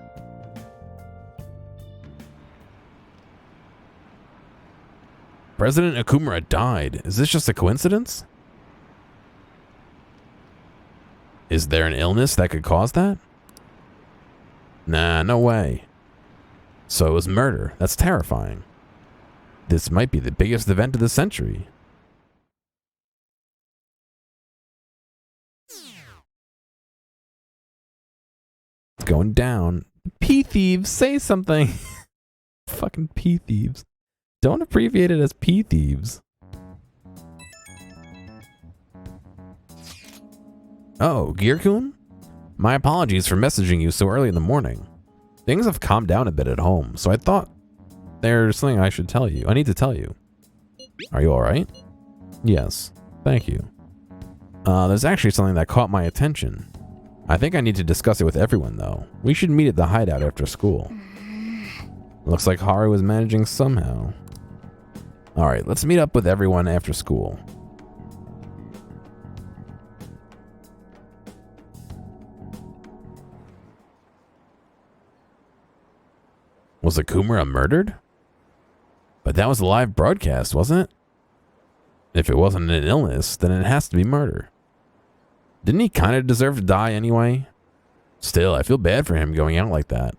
President Okumura died. Is this just a coincidence? Is there an illness that could cause that? Nah, no way. So it was murder. That's terrifying. This might be the biggest event of the century. It's going down. Pea thieves, say something. Fucking pea thieves. Don't abbreviate it as pea thieves. Oh, Gear-kun? My apologies for messaging you so early in the morning. Things have calmed down a bit at home, so I thought there's something I should tell you. I need to tell you. Are you alright? Yes, thank you. There's actually something that caught my attention. I think I need to discuss it with everyone, though. We should meet at the hideout after school. Looks like Haru is managing somehow. Alright, let's meet up with everyone after school. Was Okumura murdered? But that was a live broadcast, wasn't it? If it wasn't an illness, then it has to be murder. Didn't he kind of deserve to die anyway? Still, I feel bad for him going out like that.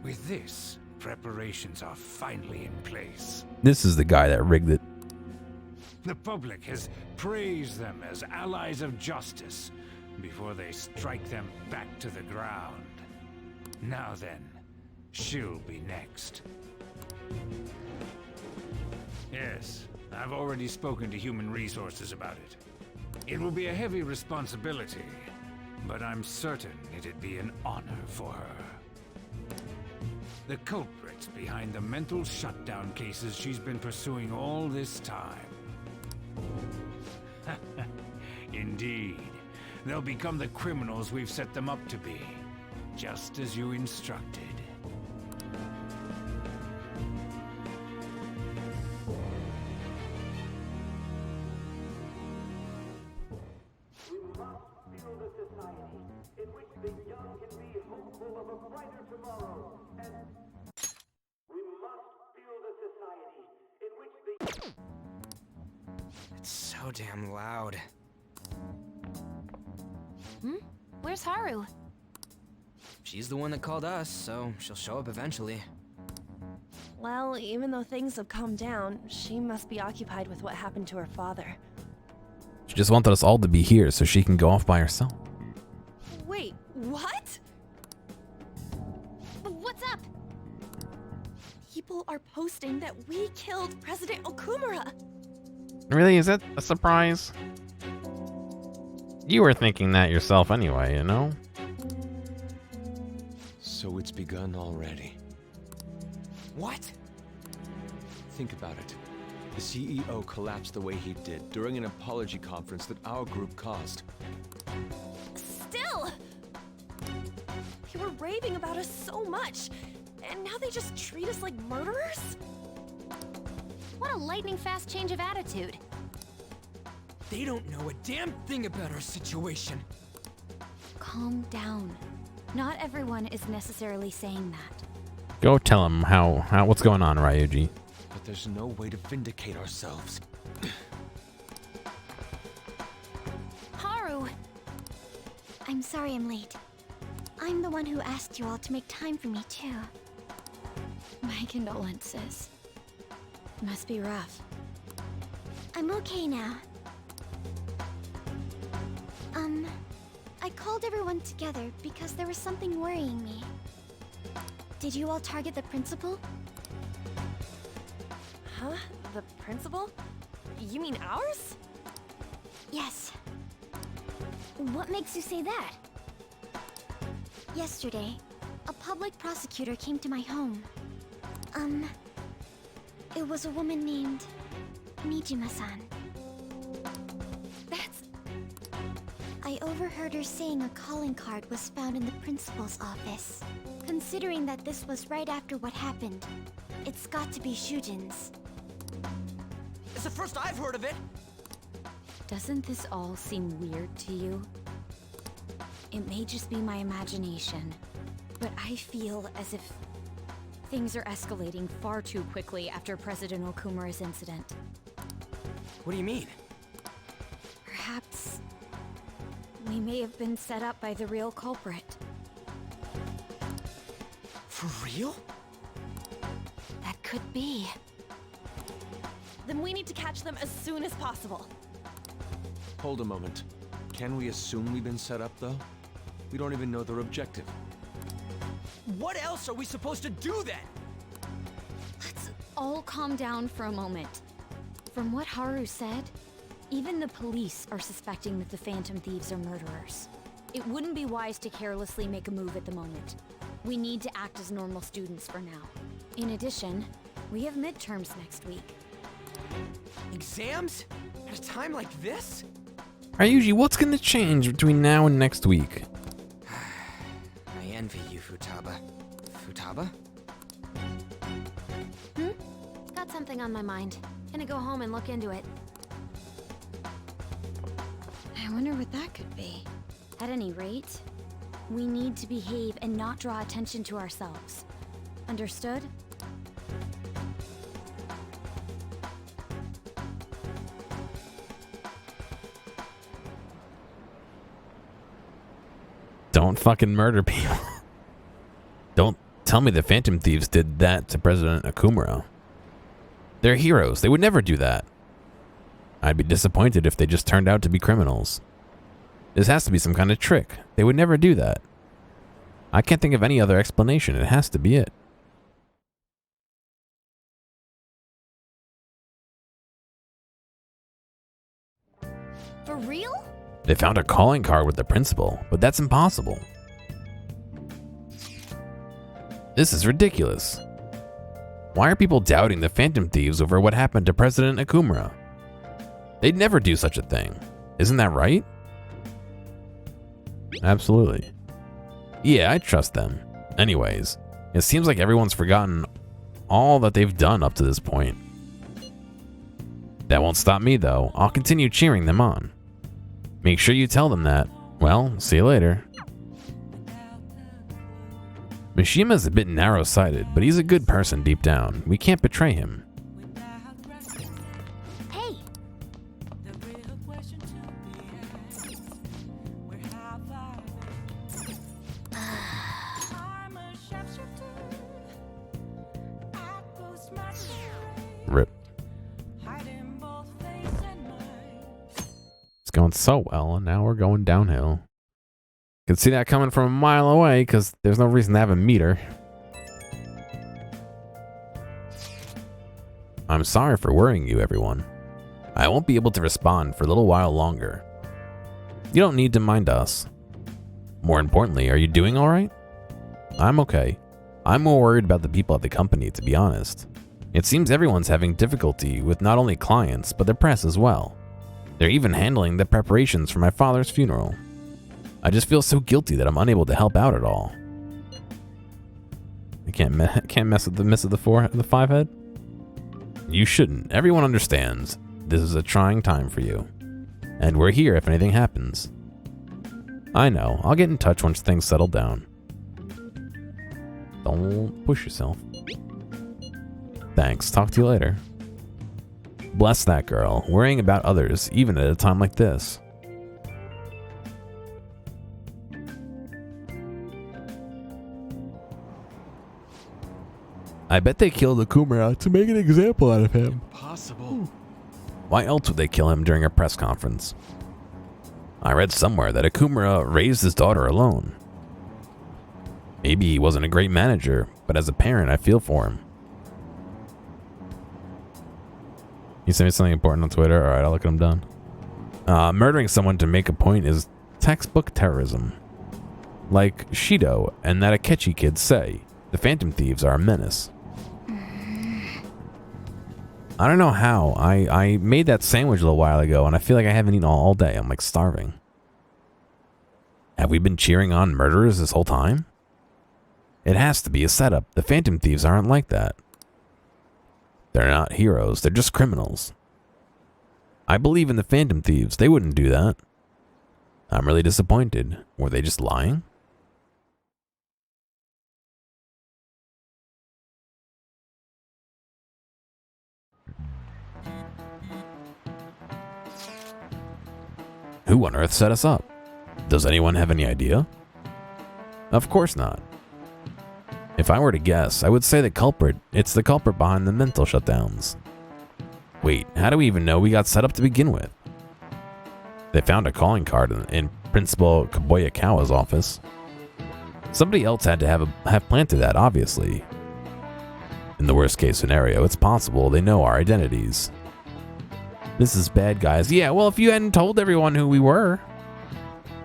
With this, preparations are finally in place. This is the guy that rigged it. The public has praised them as allies of justice before they strike them back to the ground. Now then, she'll be next. Yes, I've already spoken to Human Resources about it. It will be a heavy responsibility, but I'm certain it'd be an honor for her. The culprits behind the mental shutdown cases she's been pursuing all this time. Indeed. They'll become the criminals we've set them up to be, just as you instructed. We must build a society in which the young can be hopeful of a brighter tomorrow. And we must build a society in which the... It's so damn loud. Where's Haru? She's the one that called us, so she'll show up eventually. Well, even though things have calmed down, she must be occupied with what happened to her father. She just wanted us all to be here so she can go off by herself. Wait, what? What's up? People are posting that we killed President Okumura. Really? Is that a surprise? You were thinking that yourself anyway, you know? So it's begun already. What? Think about it. The CEO collapsed the way he did during an apology conference that our group caused. Still! They were raving about us so much, and now they just treat us like murderers? What a lightning-fast change of attitude. They don't know a damn thing about our situation. Calm down. Not everyone is necessarily saying that. Go tell him what's going on, Ryuji. But there's no way to vindicate ourselves. Haru! I'm sorry I'm late. I'm the one who asked you all to make time for me, too. My condolences. Must be rough. I'm okay now. I called everyone together because there was something worrying me. Did you all target the principal? Huh? The principal? You mean ours? Yes. What makes you say that? Yesterday, a public prosecutor came to my home. It was a woman named Mijima-san. I overheard her saying a calling card was found in the principal's office. Considering that this was right after what happened, it's got to be Shujin's. It's the first I've heard of it. Doesn't this all seem weird to you? It may just be my imagination, but I feel as if things are escalating far too quickly after President Okumura's incident. What do you mean? Perhaps we may have been set up by the real culprit. For real? That could be. Then we need to catch them as soon as possible. Hold a moment. Can we assume we've been set up, though? We don't even know their objective. What else are we supposed to do then? Let's all calm down for a moment. From what Haru said, even the police are suspecting that the Phantom Thieves are murderers. It wouldn't be wise to carelessly make a move at the moment. We need to act as normal students for now. In addition, we have midterms next week. Exams? At a time like this? Ryuji, what's gonna change between now and next week? I envy you, Futaba. Futaba? Got something on my mind. Gonna go home and look into it. I wonder what that could be. At any rate, we need to behave and not draw attention to ourselves. Understood? Don't fucking murder people. Don't tell me the Phantom Thieves did that to President Okumura. They're heroes. They would never do that. I'd be disappointed if they just turned out to be criminals. This has to be some kind of trick. They would never do that. I can't think of any other explanation. It has to be it. For real? They found a calling card with the principal, but that's impossible. This is ridiculous. Why are people doubting the Phantom Thieves over what happened to President Okumura? They'd never do such a thing. Isn't that right? Absolutely. Yeah, I trust them. Anyways, it seems like everyone's forgotten all that they've done up to this point. That won't stop me, though. I'll continue cheering them on. Make sure you tell them that. Well, see you later. Mishima's a bit narrow-sighted, but he's a good person deep down. We can't betray him. Hey! Rip. It's going so well, and now we're going downhill. Can see that coming from a mile away, because there's no reason to have a meter. I'm sorry for worrying you, everyone. I won't be able to respond for a little while longer. You don't need to mind us. More importantly, are you doing alright? I'm okay. I'm more worried about the people at the company, to be honest. It seems everyone's having difficulty with not only clients, but the press as well. They're even handling the preparations for my father's funeral. I just feel so guilty that I'm unable to help out at all. I can't mess with the 5 head? You shouldn't. Everyone understands. This is a trying time for you. And we're here if anything happens. I know. I'll get in touch once things settle down. Don't push yourself. Thanks. Talk to you later. Bless that girl, worrying about others, even at a time like this. I bet they killed Okumura to make an example out of him. Possible. Why else would they kill him during a press conference? I read somewhere that Okumura raised his daughter alone. Maybe he wasn't a great manager, but as a parent, I feel for him. You sent me something important on Twitter? Alright, I'll look at them done. Murdering someone to make a point is textbook terrorism. Like Shido and that Akechi kids say, the Phantom Thieves are a menace. I don't know how. I made that sandwich a little while ago, and I feel like I haven't eaten all day. I'm like starving. Have we been cheering on murderers this whole time? It has to be a setup. The Phantom Thieves aren't like that. They're not heroes. They're just criminals. I believe in the Phantom Thieves. They wouldn't do that. I'm really disappointed. Were they just lying? Who on earth set us up? Does anyone have any idea? Of course not. If I were to guess, I would say it's the culprit behind the mental shutdowns. Wait, how do we even know we got set up to begin with? They found a calling card in Principal Kaboyakawa's office. Somebody else had to have planted that, obviously. In the worst case scenario, it's possible they know our identities. This is bad, guys. Yeah, well, if you hadn't told everyone who we were.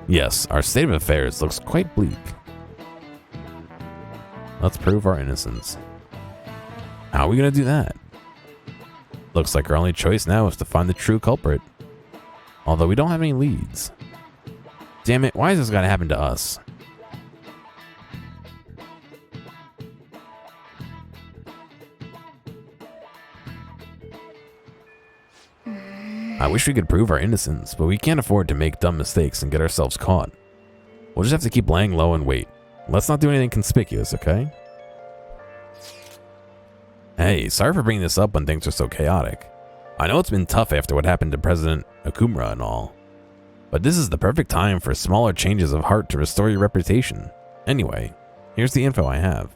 Yes, our state of affairs looks quite bleak. Let's prove our innocence. How are we going to do that? Looks like our only choice now is to find the true culprit. Although we don't have any leads. Damn it, why is this got to happen to us? I wish we could prove our innocence, but we can't afford to make dumb mistakes and get ourselves caught. We'll just have to keep laying low and wait. Let's not do anything conspicuous, okay? Hey, sorry for bringing this up when things are so chaotic. I know it's been tough after what happened to President Okumura and all. But this is the perfect time for smaller changes of heart to restore your reputation. Anyway, here's the info I have.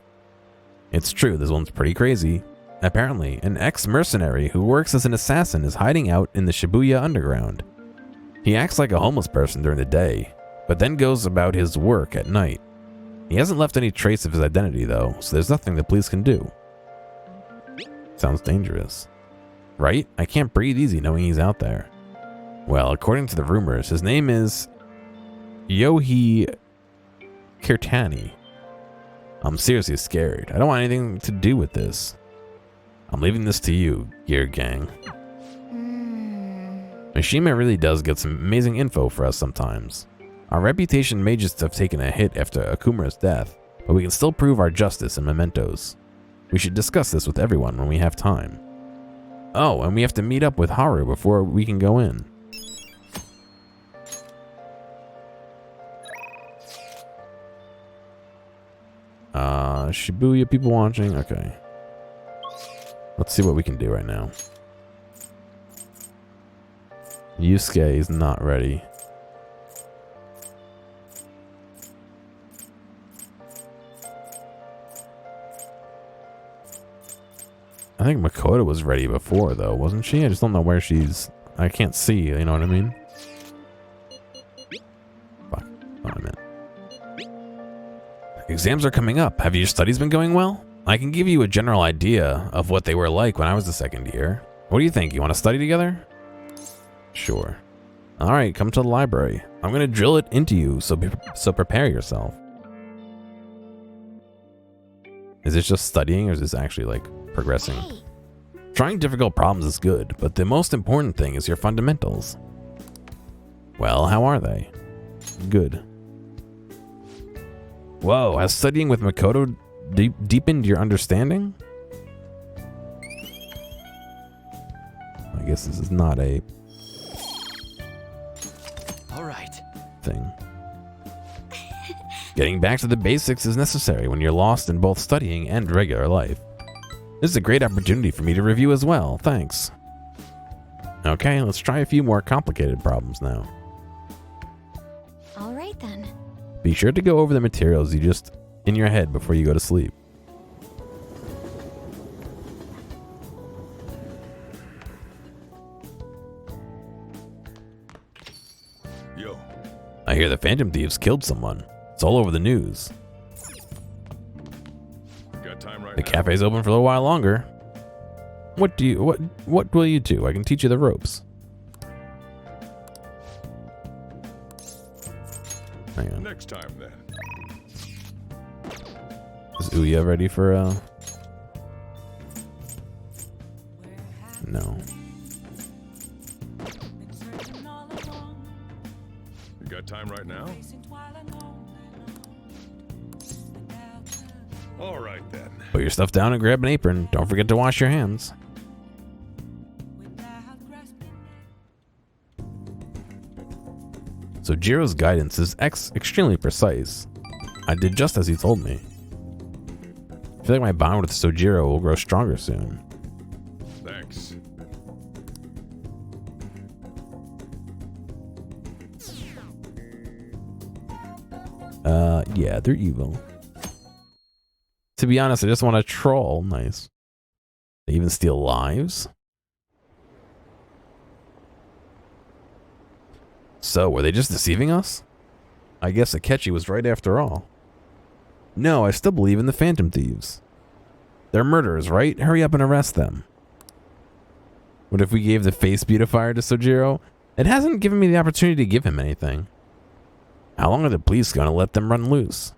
It's true, this one's pretty crazy. Apparently, an ex-mercenary who works as an assassin is hiding out in the Shibuya underground. He acts like a homeless person during the day, but then goes about his work at night. He hasn't left any trace of his identity though, so there's nothing the police can do. Sounds dangerous. Right? I can't breathe easy knowing he's out there. Well, according to the rumors, his name is Yohei Kirtani. I'm seriously scared. I don't want anything to do with this. I'm leaving this to you, Gear Gang. Mishima really does get some amazing info for us sometimes. Our reputation may just have taken a hit after Okumura's death, but we can still prove our justice and mementos. We should discuss this with everyone when we have time. Oh, and we have to meet up with Haru before we can go in. Shibuya people watching? Okay. Let's see what we can do right now. Yusuke is not ready. I think Makoto was ready before, though, wasn't she? I just don't know where she's... I can't see, you know what I mean? Fuck. Oh, I meant. Exams are coming up. Have your studies been going well? I can give you a general idea of what they were like when I was the second year. What do you think? You want to study together? Sure. Alright, come to the library. I'm going to drill it into you, so prepare yourself. Is this just studying, or is this actually, like, progressing? Hey, Trying difficult problems is good, but the most important thing is your fundamentals. Well, how are they? Good. Whoa, has studying with Makoto deepened your understanding? I guess this is not a All right. thing. Getting back to the basics is necessary when you're lost in both studying and regular life. This is a great opportunity for me to review as well, thanks. Okay, let's try a few more complicated problems now. All right then. Be sure to go over the materials you just in your head before you go to sleep. Yo. I hear the Phantom Thieves killed someone. It's all over the news. Got time right The now? cafe's open for a little while longer. What will you do? I can teach you the ropes. Hang on. Next time then. Is Ouya ready for No. You got time right now? All right then. Put your stuff down and grab an apron. Don't forget to wash your hands. So Jiro's guidance is extremely precise. I did just as he told me. I feel like my bond with Sojiro will grow stronger soon. Thanks. Yeah, they're evil. To be honest, I just want to troll. Nice. They even steal lives? So, were they just deceiving us? I guess Akechi was right after all. No, I still believe in the Phantom Thieves. They're murderers, right? Hurry up and arrest them. What if we gave the face beautifier to Sojiro? It hasn't given me the opportunity to give him anything. How long are the police going to let them run loose?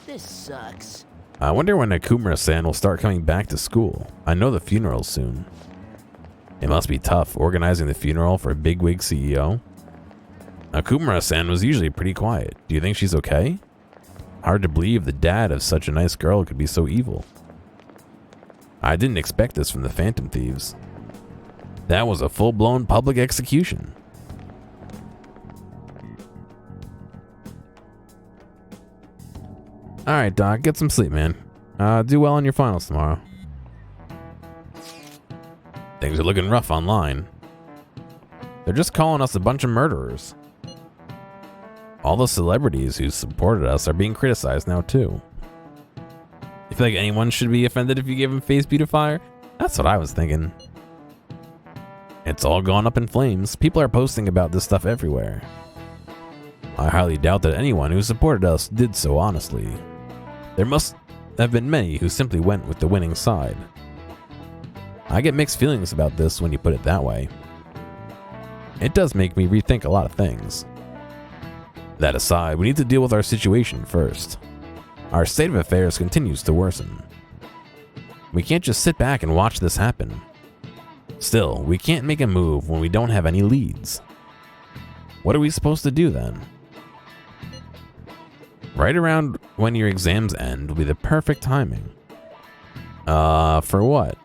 This sucks. I wonder when Nakumura-san will start coming back to school. I know the funeral's soon. It must be tough organizing the funeral for a bigwig CEO. Nakumura-san was usually pretty quiet. Do you think she's okay? Hard to believe the dad of such a nice girl could be so evil. I didn't expect this from the Phantom Thieves. That was a full-blown public execution. Alright, Doc, get some sleep, man. Do well on your finals tomorrow. Things are looking rough online. They're just calling us a bunch of murderers. All the celebrities who supported us are being criticized now, too. You feel like anyone should be offended if you gave him face beautifier? That's what I was thinking. It's all gone up in flames. People are posting about this stuff everywhere. I highly doubt that anyone who supported us did so honestly. There must have been many who simply went with the winning side. I get mixed feelings about this when you put it that way. It does make me rethink a lot of things. That aside, we need to deal with our situation first. Our state of affairs continues to worsen. We can't just sit back and watch this happen. Still, we can't make a move when we don't have any leads. What are we supposed to do then? Right around when your exams end will be the perfect timing. For what?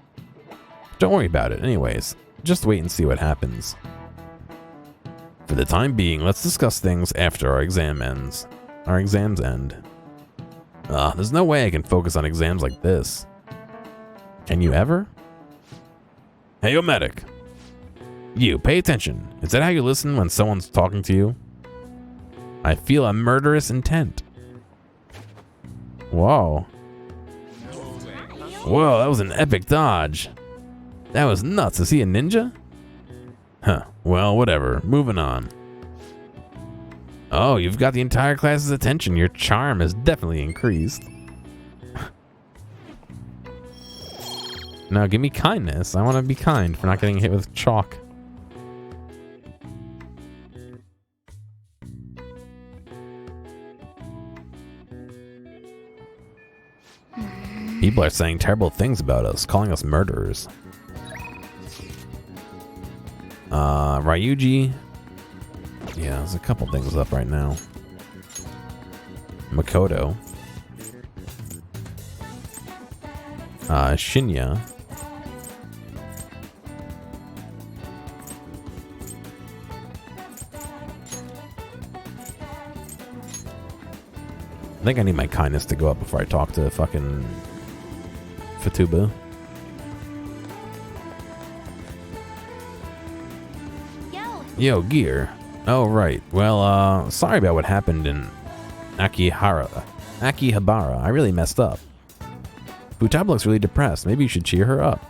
Don't worry about it anyways. Just wait and see what happens. For the time being, let's discuss things after our exams end. There's no way I can focus on exams like this. Can you ever? Hey, yo, medic. You, pay attention. Is that how you listen when someone's talking to you? I feel a murderous intent. Whoa. Whoa, that was an epic dodge. That was nuts. Is he a ninja? Huh, well, whatever. Moving on. Oh, you've got the entire class's attention. Your charm has definitely increased. Now give me kindness. I want to be kind for not getting hit with chalk. People are saying terrible things about us, calling us murderers. Ryuji. Yeah, there's a couple things up right now. Makoto. Shinya. I think I need my kindness to go up before I talk to fucking Fatuba. Yo, Gear. Oh, right. Well, sorry about what happened in Akihabara. I really messed up. Futaba looks really depressed. Maybe you should cheer her up.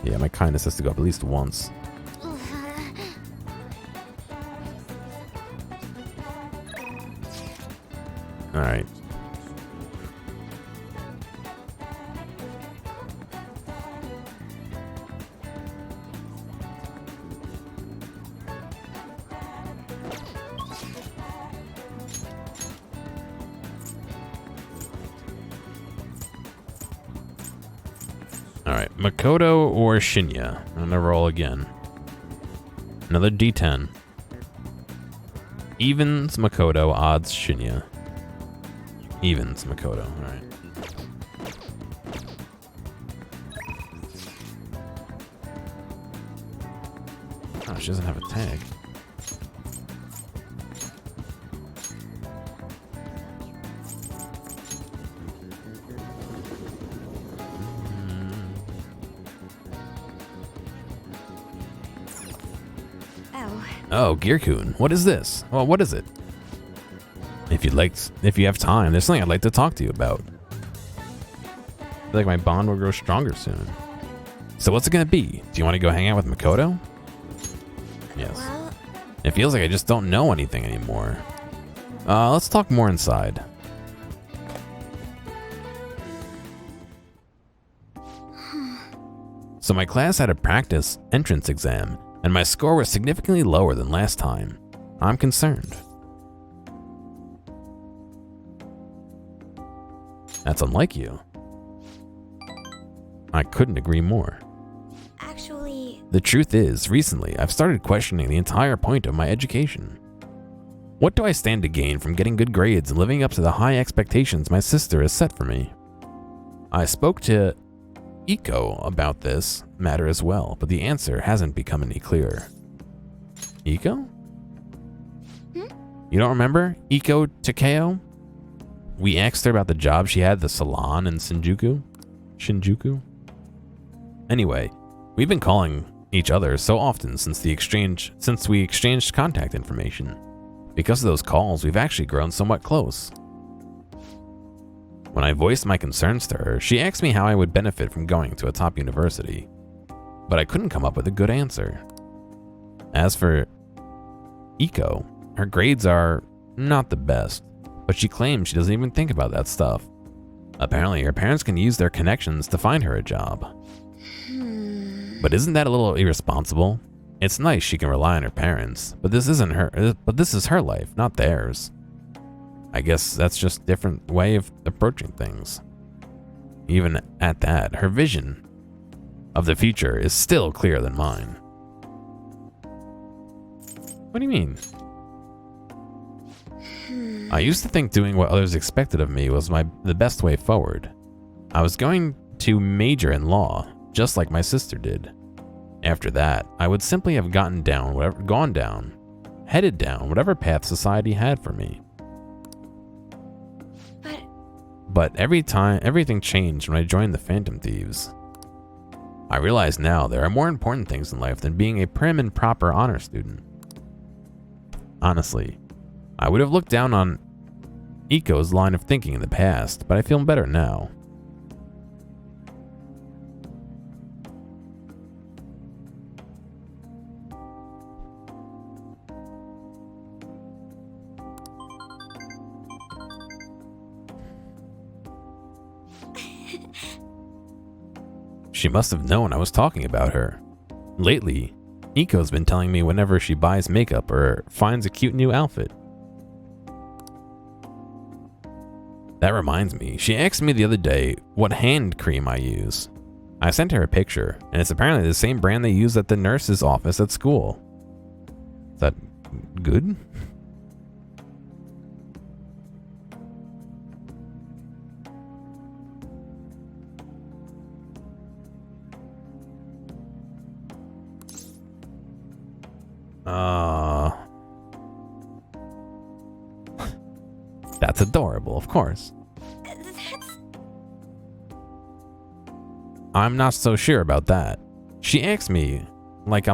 Yeah, my kindness has to go up at least once. Alright. Alright, Makoto or Shinya? I'm gonna roll again. Another D10. Evens Makoto, odds Shinya. Evens Makoto, alright. Oh, she doesn't have a tag. Oh, Gear-kun, what is this? Well, what is it? If you have time, there's something I'd like to talk to you about. I feel like my bond will grow stronger soon. So what's it gonna be? Do you want to go hang out with Makoto? Yes. Well, it feels like I just don't know anything anymore. Let's talk more inside. So my class had a practice entrance exam, and my score was significantly lower than last time. I'm concerned. That's unlike you. I couldn't agree more. actually, The truth is, recently, I've started questioning the entire point of my education. What do I stand to gain from getting good grades and living up to the high expectations my sister has set for me? I spoke to Iko about this matter as well, but the answer hasn't become any clearer. Iko? You don't remember Iko Takeo? We asked her about the job she had at the salon in Shinjuku? Anyway, we've been calling each other so often since we exchanged contact information. Because of those calls, we've actually grown somewhat close. When I voiced my concerns to her, she asked me how I would benefit from going to a top university, but I couldn't come up with a good answer. As for Iko, her grades are not the best, but she claims she doesn't even think about that stuff. Apparently, her parents can use their connections to find her a job. But isn't that a little irresponsible? It's nice she can rely on her parents, but this is her life, not theirs. I guess that's just a different way of approaching things. Even at that, her vision of the future is still clearer than mine. What do you mean? I used to think doing what others expected of me was the best way forward. I was going to major in law, just like my sister did. After that, I would simply have headed down whatever path society had for me. But everything changed when I joined the Phantom Thieves. I realize now there are more important things in life than being a prim and proper honor student. Honestly, I would have looked down on Iko's line of thinking in the past, but I feel better now. She must have known I was talking about her. Lately, Iko's been telling me whenever she buys makeup or finds a cute new outfit. That reminds me, she asked me the other day what hand cream I use. I sent her a picture, and it's apparently the same brand they use at the nurse's office at school. Is that good? That's adorable, of course. I'm not so sure about that. She asked me like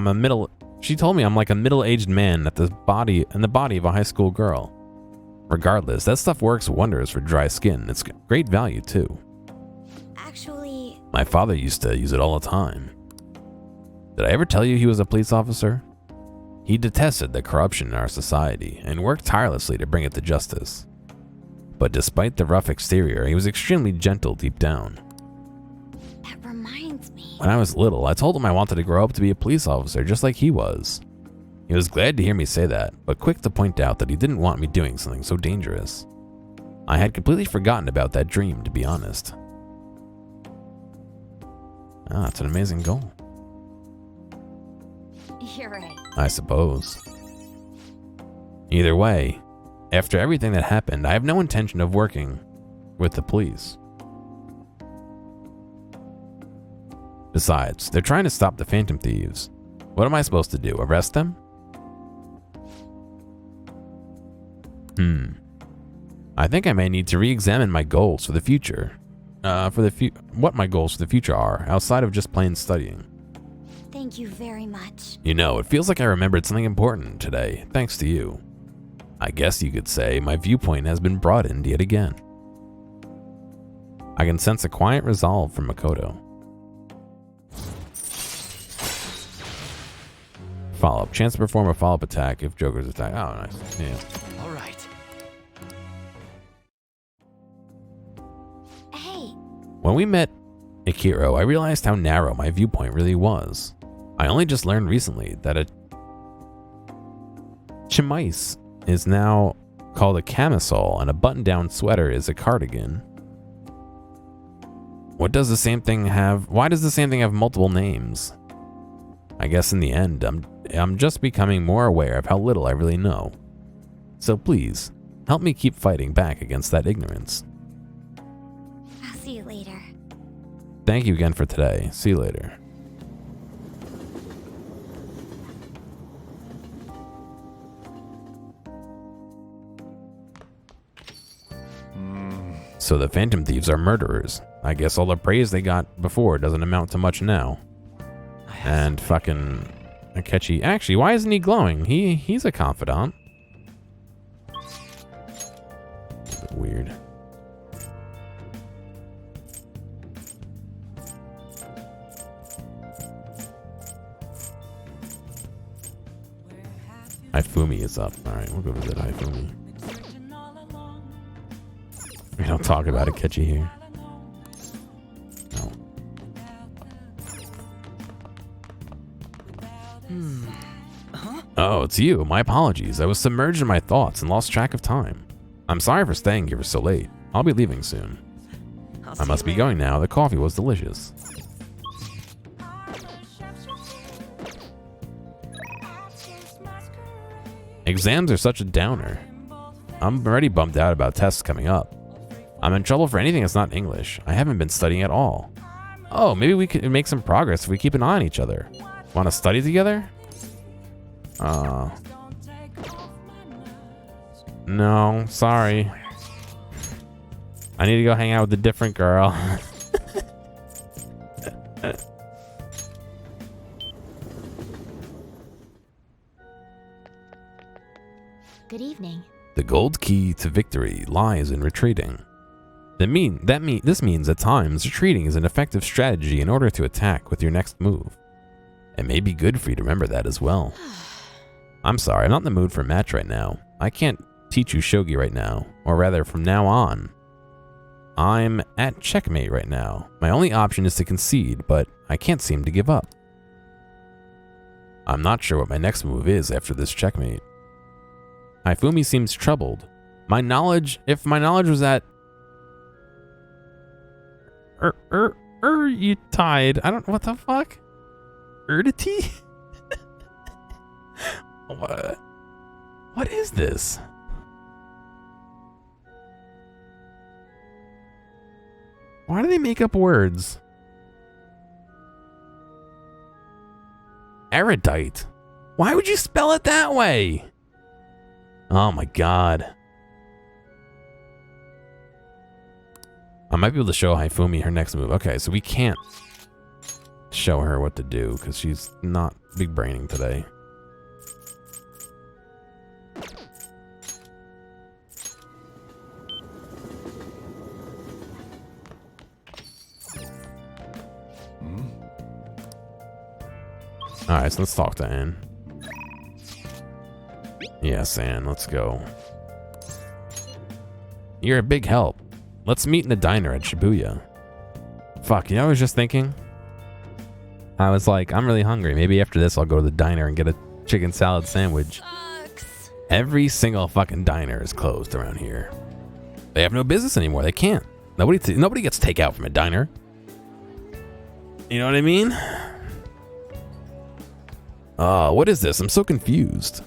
she told me I'm like a middle-aged man in the body of a high school girl. Regardless, that stuff works wonders for dry skin. It's great value too. Actually, My father used to use it all the time. Did I ever tell you he was a police officer? He detested the corruption in our society and worked tirelessly to bring it to justice. But despite the rough exterior, he was extremely gentle deep down. that reminds me. When I was little, I told him I wanted to grow up to be a police officer just like he was. He was glad to hear me say that, but quick to point out that he didn't want me doing something so dangerous. I had completely forgotten about that dream, to be honest. Ah, it's an amazing goal. You're right. I suppose. Either way, after everything that happened, I have no intention of working with the police. Besides, they're trying to stop the Phantom Thieves. What am I supposed to do? Arrest them? I think I may need to re-examine my goals for the future. What my goals for the future are, outside of just plain studying. Thank you very much. You know, it feels like I remembered something important today, thanks to you. I guess you could say my viewpoint has been broadened yet again. I can sense a quiet resolve from Makoto. Follow-up. Chance to perform a follow-up attack if Joker's attack. Oh, nice. Yeah. All right. Hey. When we met Akiro, I realized how narrow my viewpoint really was. I only just learned recently that a chemise is now called a camisole and a button-down sweater is a cardigan. Why does the same thing have multiple names? I guess in the end, I'm just becoming more aware of how little I really know. So please, help me keep fighting back against that ignorance. I'll see you later. Thank you again for today. See you later. So the Phantom Thieves are murderers. I guess all the praise they got before doesn't amount to much now. And fucking Akechi. Actually, why isn't he glowing? He's a confidant. Weird. Ifumi is up. Alright, we'll go visit Ifumi. We don't talk about Akechi here. No. Oh, it's you. My apologies. I was submerged in my thoughts and lost track of time. I'm sorry for staying here so late. I'll be leaving soon. I must be going now. The coffee was delicious. Exams are such a downer. I'm already bummed out about tests coming up. I'm in trouble for anything that's not English. I haven't been studying at all. Oh, maybe we could make some progress if we keep an eye on each other. Want to study together? No, sorry. I need to go hang out with a different girl. Good evening. The gold key to victory lies in retreating. This means at times retreating is an effective strategy in order to attack with your next move. It may be good for you to remember that as well. I'm sorry, I'm not in the mood for a match right now. I can't teach you shogi right now, or rather from now on. I'm at checkmate right now. My only option is to concede, but I can't seem to give up. I'm not sure what my next move is after this checkmate. Ifumi seems troubled. If my knowledge was at You tied. I don't. What the fuck? Erdity? What? What is this? Why do they make up words? Erudite. Why would you spell it that way? Oh my god. I might be able to show Haifumi her next move. Okay, so we can't show her what to do because she's not big braining today. Alright, so let's talk to Anne. Yes, Anne, let's go. You're a big help. Let's meet in the diner at Shibuya. Fuck, you know what I was just thinking? I was like, I'm really hungry. Maybe after this I'll go to the diner and get a chicken salad sandwich. Every single fucking diner is closed around here. They have no business anymore. They can't. Nobody gets takeout from a diner. You know what I mean? What is this? I'm so confused.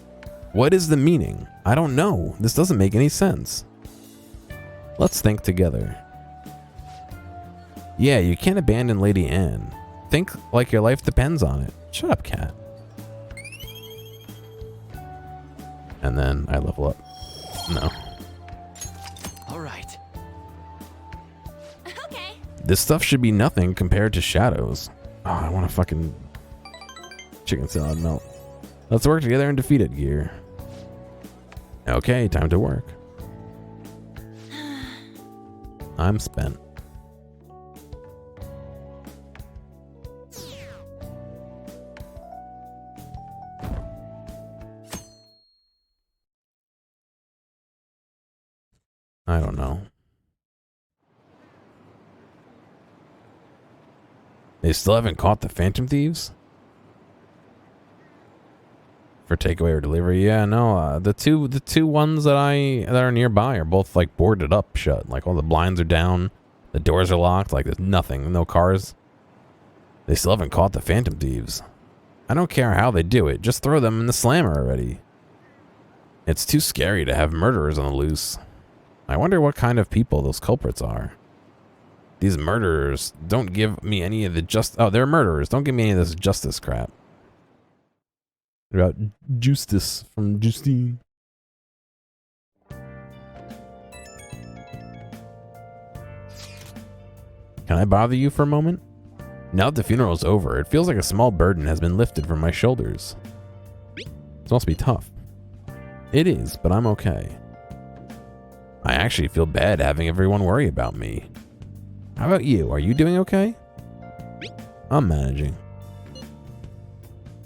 What is the meaning? I don't know. This doesn't make any sense. Let's think together. Yeah, you can't abandon Lady Anne. Think like your life depends on it. Shut up, cat. And then I level up. No. All right. Okay. This stuff should be nothing compared to shadows. Oh, I want to fucking chicken salad melt. Let's work together and defeat it, Gear. Okay, time to work. I'm spent. I don't know. They still haven't caught the Phantom Thieves? For takeaway or delivery? Yeah, no. The two ones that are nearby are both like boarded up shut. Like all the blinds are down, the doors are locked. Like there's nothing, no cars. They still haven't caught the Phantom Thieves. I don't care how they do it. Just throw them in the slammer already. It's too scary to have murderers on the loose. I wonder what kind of people those culprits are. These murderers don't give me any of the oh, they're murderers. Don't give me any of this justice crap. About justice from Justine. Can I bother you for a moment? Now that the funeral is over, it feels like a small burden has been lifted from my shoulders. It must be tough. It is, but I'm okay. I actually feel bad having everyone worry about me. How about you? Are you doing okay? I'm managing.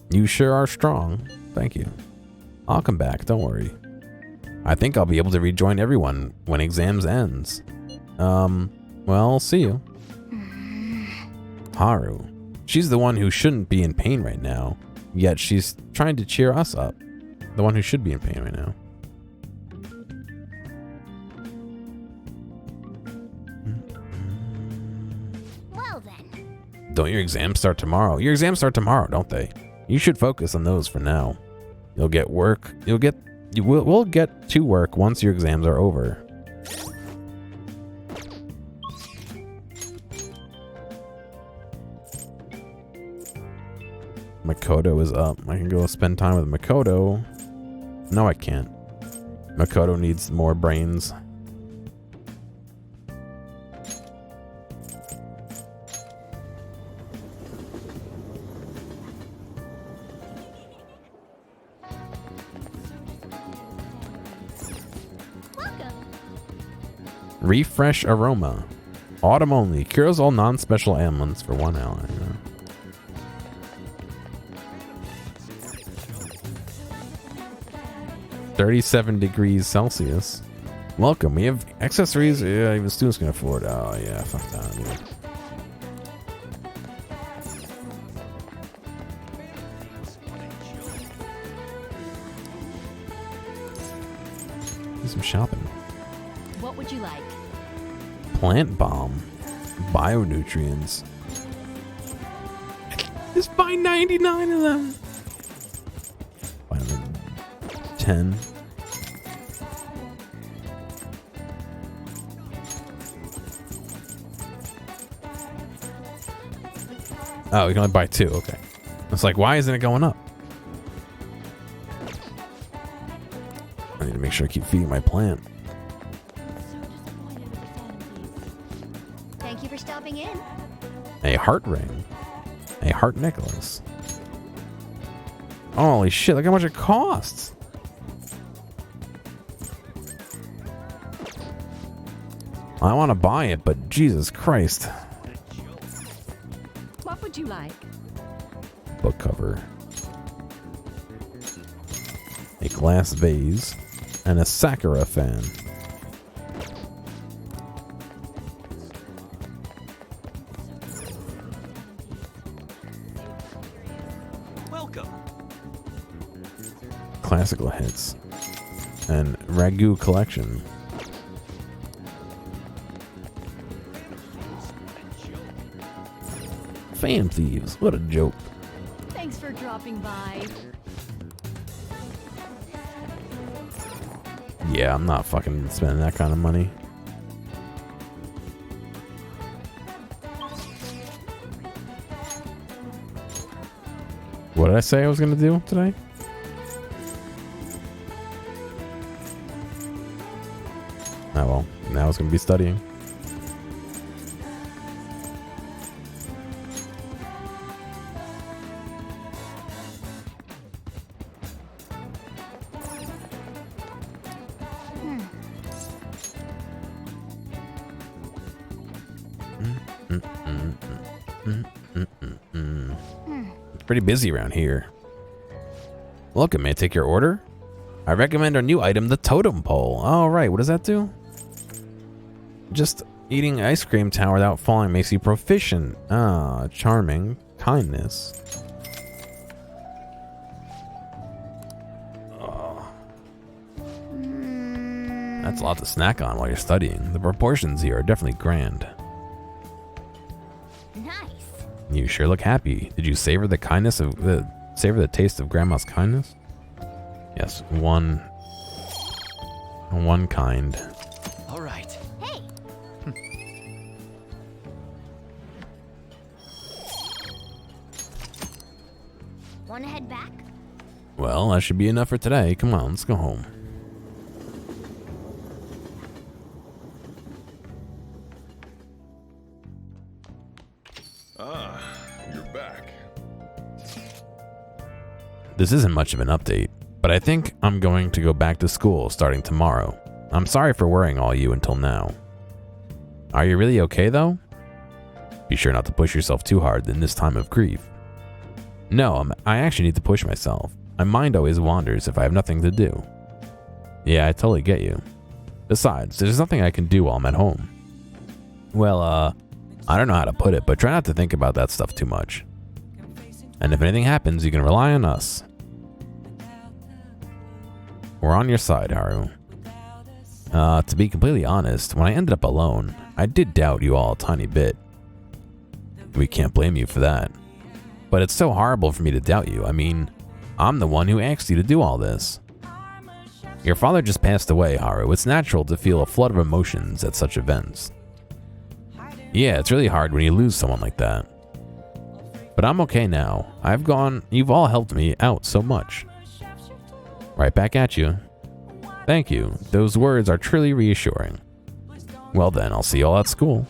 You sure are strong. Thank you. I'll come back, don't worry. I think I'll be able to rejoin everyone when exams ends. Well, see you. Haru. She's the one who shouldn't be in pain right now, yet she's trying to cheer us up. The one who should be in pain right now. Well then. Don't your exams start tomorrow? Your exams start tomorrow, don't they? You should focus on those for now. You'll get work. We'll get to work once your exams are over. Makoto is up. I can go spend time with Makoto. No, I can't. Makoto needs more brains. Refresh aroma. Autumn only. Cures all non-special ailments for 1 hour. Yeah. $37 degrees Celsius. Welcome. We have accessories. Yeah, even students can afford. Oh yeah, fuck that. Dude. Do some shopping. What would you like? Plant bomb. Bionutrients. Just buy 99 of them. Vitamin 10. Oh, we can only buy 2. Okay. It's like, why isn't it going up? I need to make sure I keep feeding my plant. Thank you for stopping in. A heart ring. A heart necklace. Holy shit, look how much it costs. I want to buy it, but Jesus Christ. What would you like? Book cover. A glass vase. And a Sakura fan. Welcome. Classical hits. And Ragu collection. Fan thieves. What a joke. Thanks for dropping by. Yeah, I'm not fucking spending that kind of money. What did I say I was going to do today? Oh well, now I was going to be studying. Pretty busy around here. Welcome, may I take your order? I recommend our new item, the totem pole. All right, what does that do? Just eating ice cream tower without falling makes you proficient. Ah, charming. Kindness. Oh. That's a lot to snack on while you're studying. The proportions here are definitely grand. You sure look happy. Did you savor the kindness of savor the taste of Grandma's kindness? Yes, one kind. All right. Hey. Wanna head back? Well, that should be enough for today. Come on, let's go home. You're back. This isn't much of an update, but I think I'm going to go back to school starting tomorrow. I'm sorry for worrying all you until now. Are you really okay though? Be sure not to push yourself too hard in this time of grief. No, I actually need to push myself. My mind always wanders if I have nothing to do. Yeah, I totally get you. Besides, there's nothing I can do while I'm at home. Well, I don't know how to put it, but try not to think about that stuff too much. And if anything happens, you can rely on us. We're on your side, Haru. To be completely honest, when I ended up alone, I did doubt you all a tiny bit. We can't blame you for that. But it's so horrible for me to doubt you. I mean, I'm the one who asked you to do all this. Your father just passed away, Haru. It's natural to feel a flood of emotions at such events. Yeah, it's really hard when you lose someone like that. But I'm okay now. You've all helped me out so much. Right back at you. Thank you. Those words are truly reassuring. Well then, I'll see you all at school.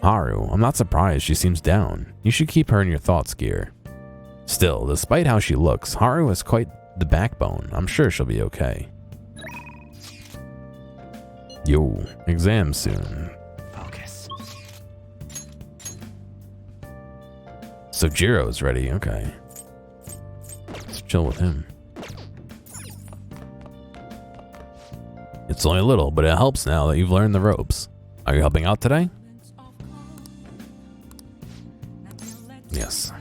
Haru, I'm not surprised she seems down. You should keep her in your thoughts, Gear. Still, despite how she looks, Haru has quite the backbone. I'm sure she'll be okay. Yo, exam soon. Focus. So Jiro's ready, okay. Let's chill with him. It's only a little, but it helps now that you've learned the ropes. Are you helping out today? Yes.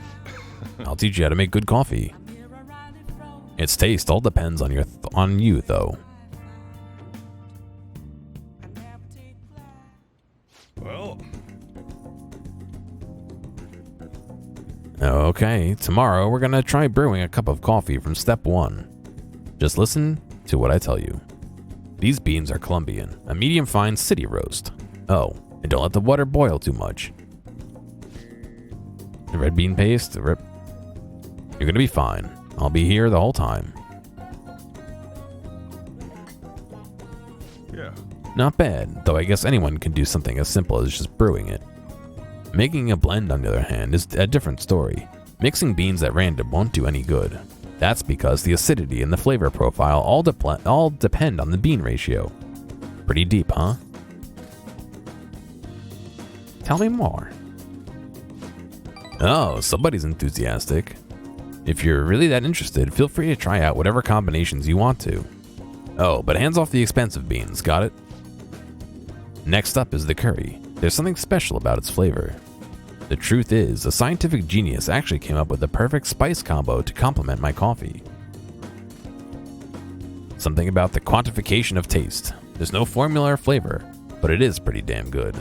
I'll teach you how to make good coffee. Its taste all depends on you, though. Well, Okay, tomorrow we're gonna try brewing a cup of coffee from step 1. Just listen to what I tell you. These beans are Colombian, a medium fine city roast. Oh, and don't let the water boil too much. The red bean paste, rip. You're gonna be fine. I'll be here the whole time. Yeah. Not bad, though I guess anyone can do something as simple as just brewing it. Making a blend, on the other hand, is a different story. Mixing beans at random won't do any good. That's because the acidity and the flavor profile all depend on the bean ratio. Pretty deep, huh? Tell me more. Oh, somebody's enthusiastic. If you're really that interested, feel free to try out whatever combinations you want to. Oh, but hands off the expensive beans, got it? Next up is the curry. There's something special about its flavor. The truth is, a scientific genius actually came up with the perfect spice combo to complement my coffee. Something about the quantification of taste. There's no formula or flavor, but it is pretty damn good.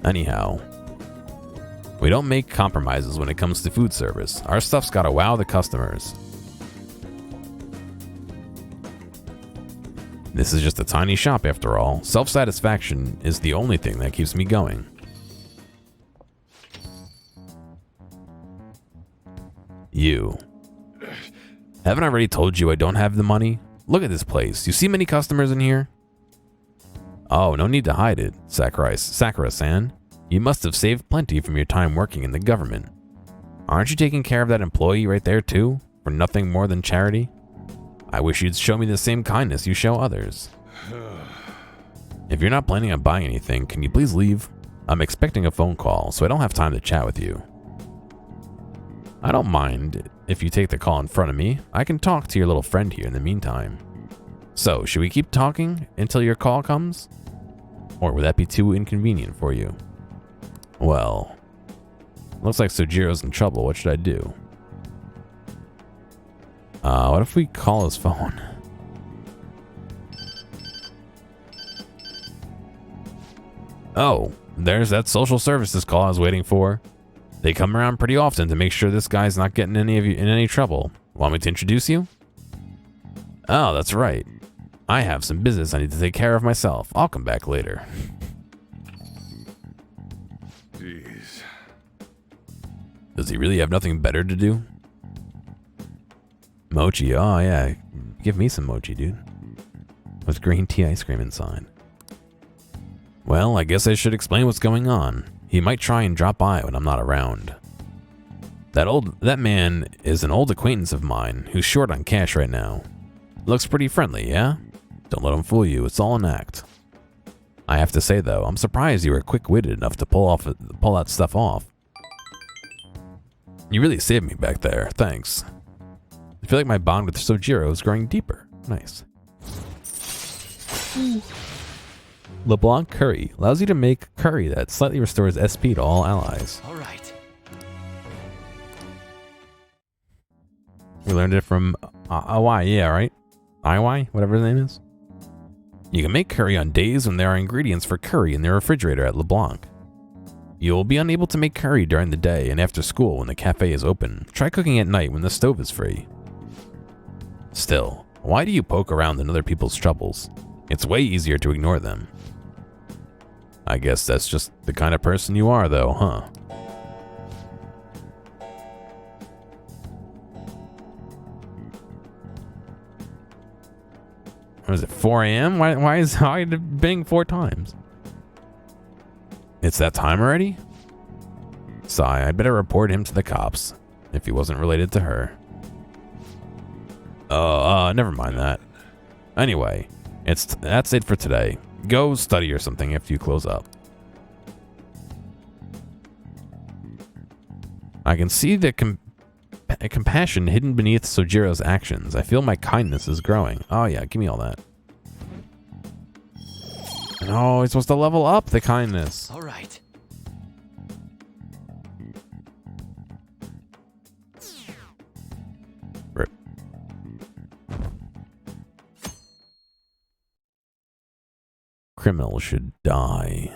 Anyhow, we don't make compromises when it comes to food service. Our stuff's gotta wow the customers. This is just a tiny shop after all. Self-satisfaction is the only thing that keeps me going. You. Haven't I already told you I don't have the money? Look at this place. You see many customers in here? Oh, no need to hide it, Sakura-san. You must have saved plenty from your time working in the government. Aren't you taking care of that employee right there too, for nothing more than charity? I wish you'd show me the same kindness you show others. If you're not planning on buying anything, can you please leave? I'm expecting a phone call, so I don't have time to chat with you. I don't mind if you take the call in front of me. I can talk to your little friend here in the meantime. So, should we keep talking until your call comes? Or would that be too inconvenient for you? Well, looks like Sojiro's in trouble. What should I do? What if we call his phone? Oh, there's that social services call I was waiting for. They come around pretty often to make sure this guy's not getting any of you in any trouble. Want me to introduce you? Oh, that's right. I have some business I need to take care of myself. I'll come back later. Jeez. Does he really have nothing better to do? Mochi, oh yeah. Give me some mochi, dude. With green tea ice cream inside. Well, I guess I should explain what's going on. He might try and drop by when I'm not around. That man is an old acquaintance of mine who's short on cash right now. Looks pretty friendly, yeah? Don't let him fool you, it's all an act. I have to say though, I'm surprised you were quick-witted enough to pull that stuff off. You really saved me back there, thanks. I feel like my bond with Sojiro is growing deeper. Nice. LeBlanc curry allows you to make curry that slightly restores SP to all allies. All right. We learned it from Iwai, yeah, right? Iwai, whatever his name is. You can make curry on days when there are ingredients for curry in the refrigerator at LeBlanc. You will be unable to make curry during the day and after school when the cafe is open. Try cooking at night when the stove is free. Still, why do you poke around in other people's troubles? It's way easier to ignore them. I guess that's just the kind of person you are though, huh? What is it, 4 a.m.? Why is I bing 4 times? It's that time already? Sigh, I'd better report him to the cops, if he wasn't related to her. Never mind that. Anyway, that's it for today. Go study or something after you close up. I can see the compassion hidden beneath Sojiro's actions. I feel my kindness is growing. Oh yeah, give me all that. No, he's supposed to level up the kindness. All right. criminal should die.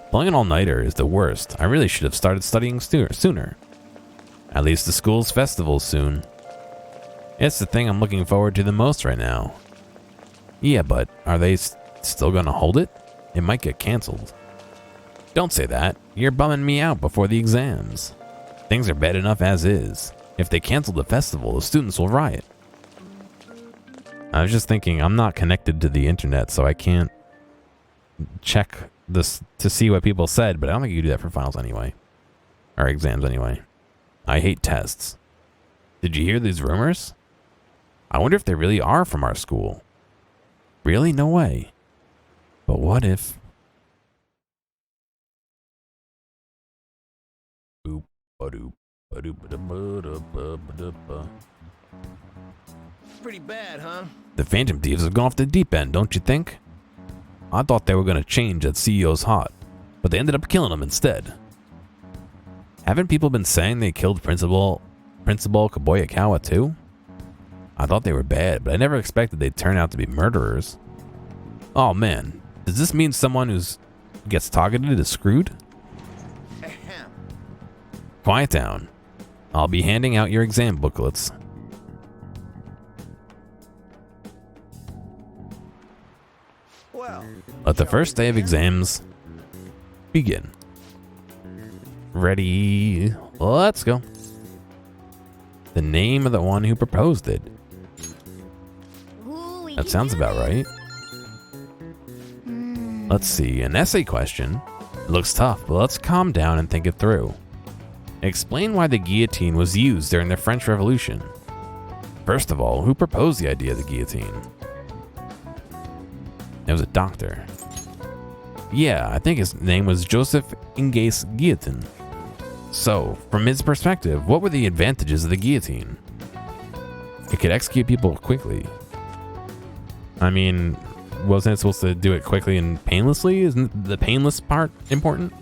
Pulling an all-nighter is the worst. I really should have started studying sooner. At least the school's festival's soon. It's the thing I'm looking forward to the most right now. Yeah, but are they still gonna hold it? It might get canceled. Don't say that. You're bumming me out before the exams. Things are bad enough as is. If they cancel the festival, the students will riot. I was just thinking, I'm not connected to the internet, so I can't check this to see what people said, but I don't think you can do that for finals anyway. Or exams anyway. I hate tests. Did you hear these rumors? I wonder if they really are from our school. Really? No way. But what if... Pretty bad, huh? The Phantom Thieves have gone off the deep end, don't you think? I thought they were going to change that CEO's hot, but they ended up killing him instead. Haven't people been saying they killed Principal Kaboyakawa too? I thought they were bad, but I never expected they'd turn out to be murderers. Oh man, does this mean someone who gets targeted is screwed? Quiet down. I'll be handing out your exam booklets. Let the first day of exams begin. Ready? Let's go. The name of the one who proposed it. That sounds about right. Let's see, an essay question. Looks tough, but let's calm down and think it through. Explain why the guillotine was used during the French Revolution. First of all, who proposed the idea of the guillotine? It was a doctor. Yeah, I think his name was Joseph Ingres Guillotin. So, from his perspective, what were the advantages of the guillotine? It could execute people quickly. I mean, wasn't it supposed to do it quickly and painlessly? Isn't the painless part important?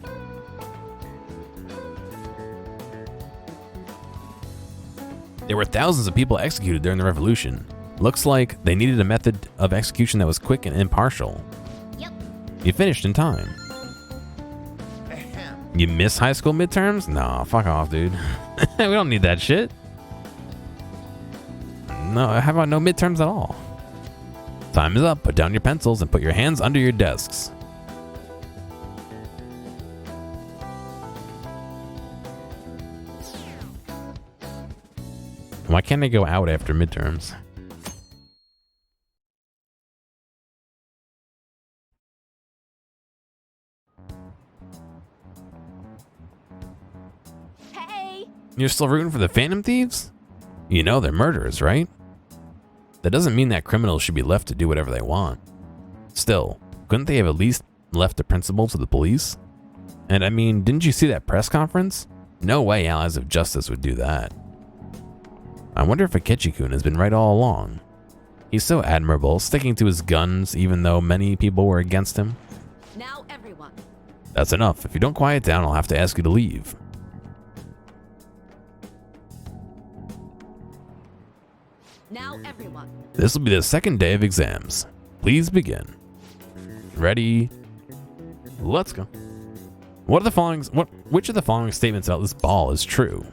There were thousands of people executed during the revolution. Looks like they needed a method of execution that was quick and impartial. Yep. You finished in time. You miss high school midterms? Nah, fuck off, dude. We don't need that shit. No, how about no midterms at all? Time is up. Put down your pencils and put your hands under your desks. Why can't I go out after midterms? Hey! You're still rooting for the Phantom Thieves? You know they're murderers, right? That doesn't mean that criminals should be left to do whatever they want. Still, couldn't they have at least left the principal to the police? And I mean, didn't you see that press conference? No way allies of justice would do that. I wonder if Akechi-kun has been right all along. He's so admirable, sticking to his guns even though many people were against him. Now everyone. That's enough. If you don't quiet down, I'll have to ask you to leave. Now everyone. This will be the second day of exams. Please begin. Ready? Let's go. Which of the following statements about this ball is true?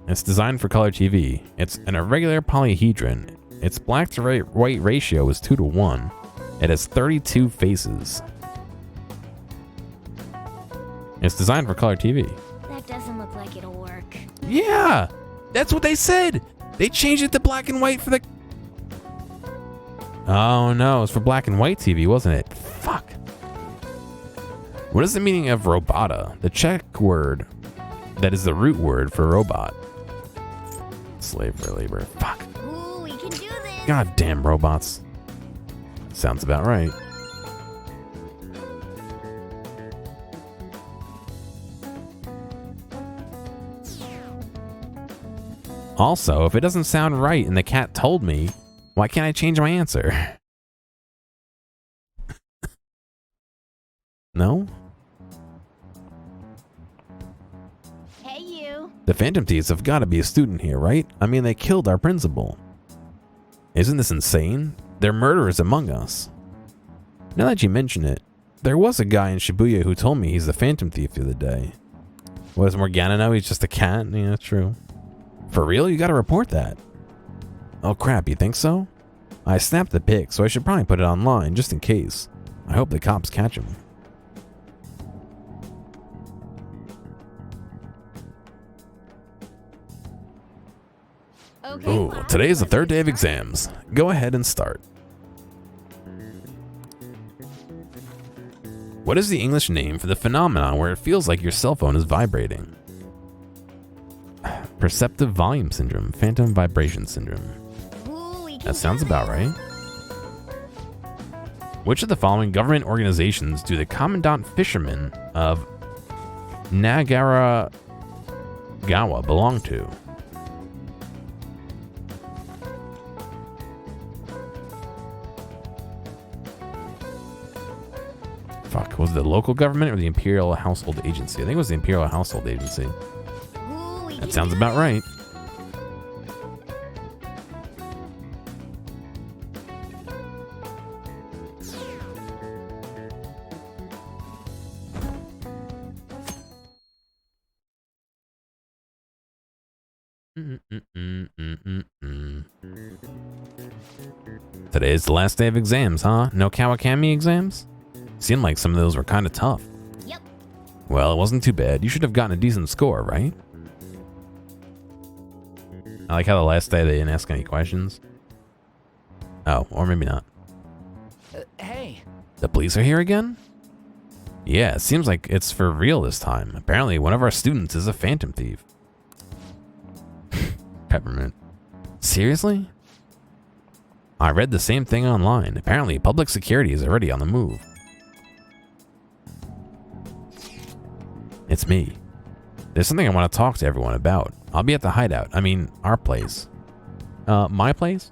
It's designed for color TV. It's an irregular polyhedron. Its black to white ratio is 2:1. It has 32 faces. It's designed for color TV. That doesn't look like it'll work. Yeah, that's what they said. They changed it to black and white for the... Oh no, it's for black and white TV, wasn't it? Fuck. What is the meaning of robota? The Czech word that is the root word for robot. Slave for labor. Fuck. Ooh, we can do this. Goddamn robots. Sounds about right. Also, if it doesn't sound right and the cat told me, why can't I change my answer? No? Hey, you. The Phantom Thieves have got to be a student here, right? I mean, they killed our principal. Isn't this insane? They're murderers among us. Now that you mention it, there was a guy in Shibuya who told me he's the Phantom Thief the other day. What, does Morgana know he's just a cat? Yeah, true. For real? You gotta report that. Oh crap, you think so? I snapped the pic, so I should probably put it online, just in case. I hope the cops catch him. Okay, Ooh, today is the third day of exams. Go ahead and start. What is the English name for the phenomenon where it feels like your cell phone is vibrating? Perceptive volume syndrome, phantom vibration syndrome. That sounds about right. Which of the following government organizations do the Commandant Fishermen of Nagaragawa belong to? Fuck, was it the local government or the Imperial Household Agency? I think it was the Imperial Household Agency. That sounds about right. Today is the last day of exams, huh? No Kawakami exams? Seemed like some of those were kind of tough. Yep. Well, it wasn't too bad. You should have gotten a decent score, right? I like how the last day they didn't ask any questions. Oh, or maybe not. Hey. The police are here again? Yeah, it seems like it's for real this time. Apparently, one of our students is a phantom thief. Peppermint. Seriously? I read the same thing online. Apparently, public security is already on the move. It's me. There's something I want to talk to everyone about. I'll be at the hideout. I mean, our place. My place?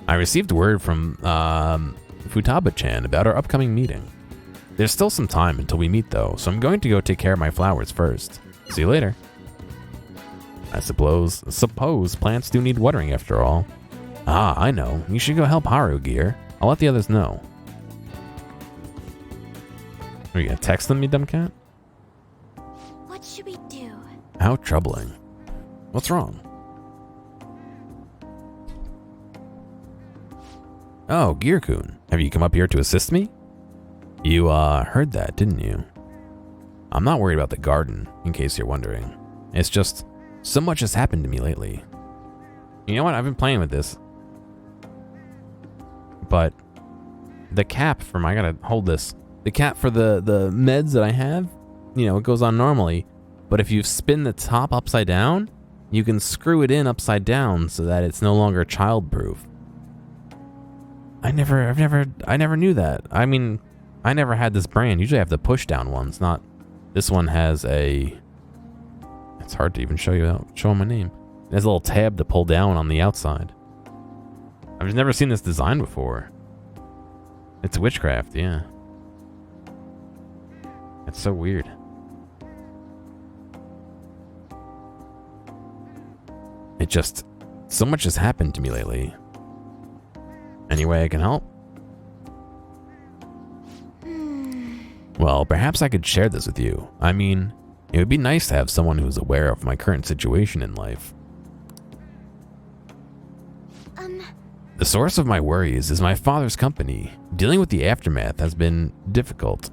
I received word from Futaba-chan about our upcoming meeting. There's still some time until we meet though, so I'm going to go take care of my flowers first. See you later. I suppose plants do need watering after all. Ah, I know. You should go help Haru, Gear. I'll let the others know. Are you gonna text them, you dumb cat? What should we do? How troubling. What's wrong? Oh, Gear-kun. Have you come up here to assist me? You, heard that, didn't you? I'm not worried about the garden, in case you're wondering. It's just, so much has happened to me lately. You know what? I've been playing with this. But the cap from, I gotta hold this. The cap for the meds that I have, you know, it goes on normally. But if you spin the top upside down, you can screw it in upside down so that it's no longer childproof. I never knew that. I mean, I never had this brand. Usually I have the push down ones, not this one has a, it's hard to even show my name. It has a little tab to pull down on the outside. I've never seen this design before. It's witchcraft, yeah. It's so weird. It just, so much has happened to me lately. Any way I can help? Well, perhaps I could share this with you. I mean, it would be nice to have someone who's aware of my current situation in life. The source of my worries is my father's company. Dealing with the aftermath has been difficult.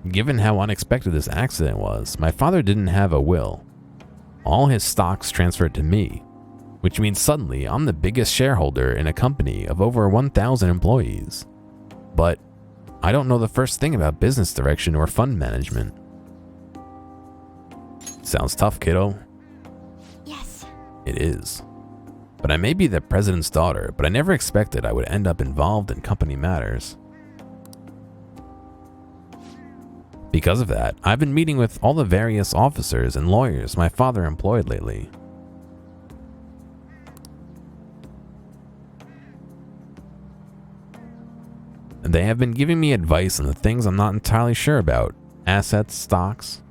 Given how unexpected this accident was, my father didn't have a will. All his stocks transferred to me, which means suddenly I'm the biggest shareholder in a company of over 1,000 employees. But I don't know the first thing about business direction or fund management. Sounds tough, kiddo. Yes. It is. But I may be the president's daughter, but I never expected I would end up involved in company matters. Because of that, I've been meeting with all the various officers and lawyers my father employed lately. They have been giving me advice on the things I'm not entirely sure about. Assets, stocks.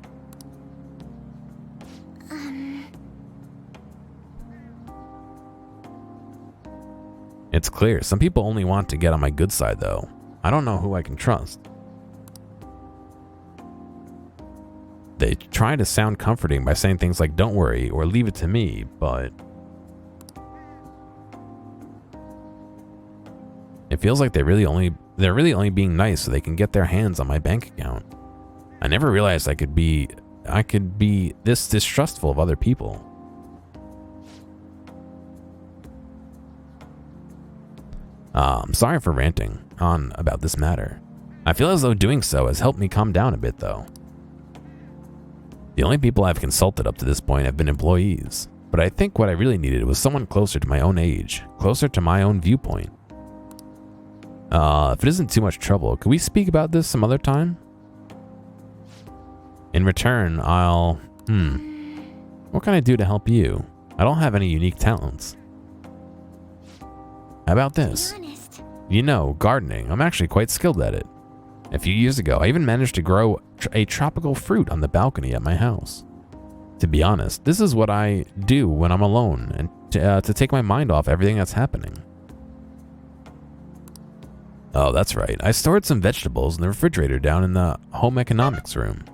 It's clear. Some people only want to get on my good side, though. I don't know who I can trust. They try to sound comforting by saying things like, don't worry, or leave it to me, but it feels like they're really only being nice so they can get their hands on my bank account. I never realized I could be this distrustful of other people. I'm sorry for ranting on about this matter. I feel as though doing so has helped me calm down a bit, though. The only people I've consulted up to this point have been employees, but I think what I really needed was someone closer to my own age, closer to my own viewpoint. If it isn't too much trouble, could we speak about this some other time? In return, what can I do to help you? I don't have any unique talents. How about this? You know, gardening. I'm actually quite skilled at it. A few years ago, I even managed to grow a tropical fruit on the balcony at my house. To be honest, this is what I do when I'm alone and to take my mind off everything that's happening. Oh, that's right. I stored some vegetables in the refrigerator down in the home economics room.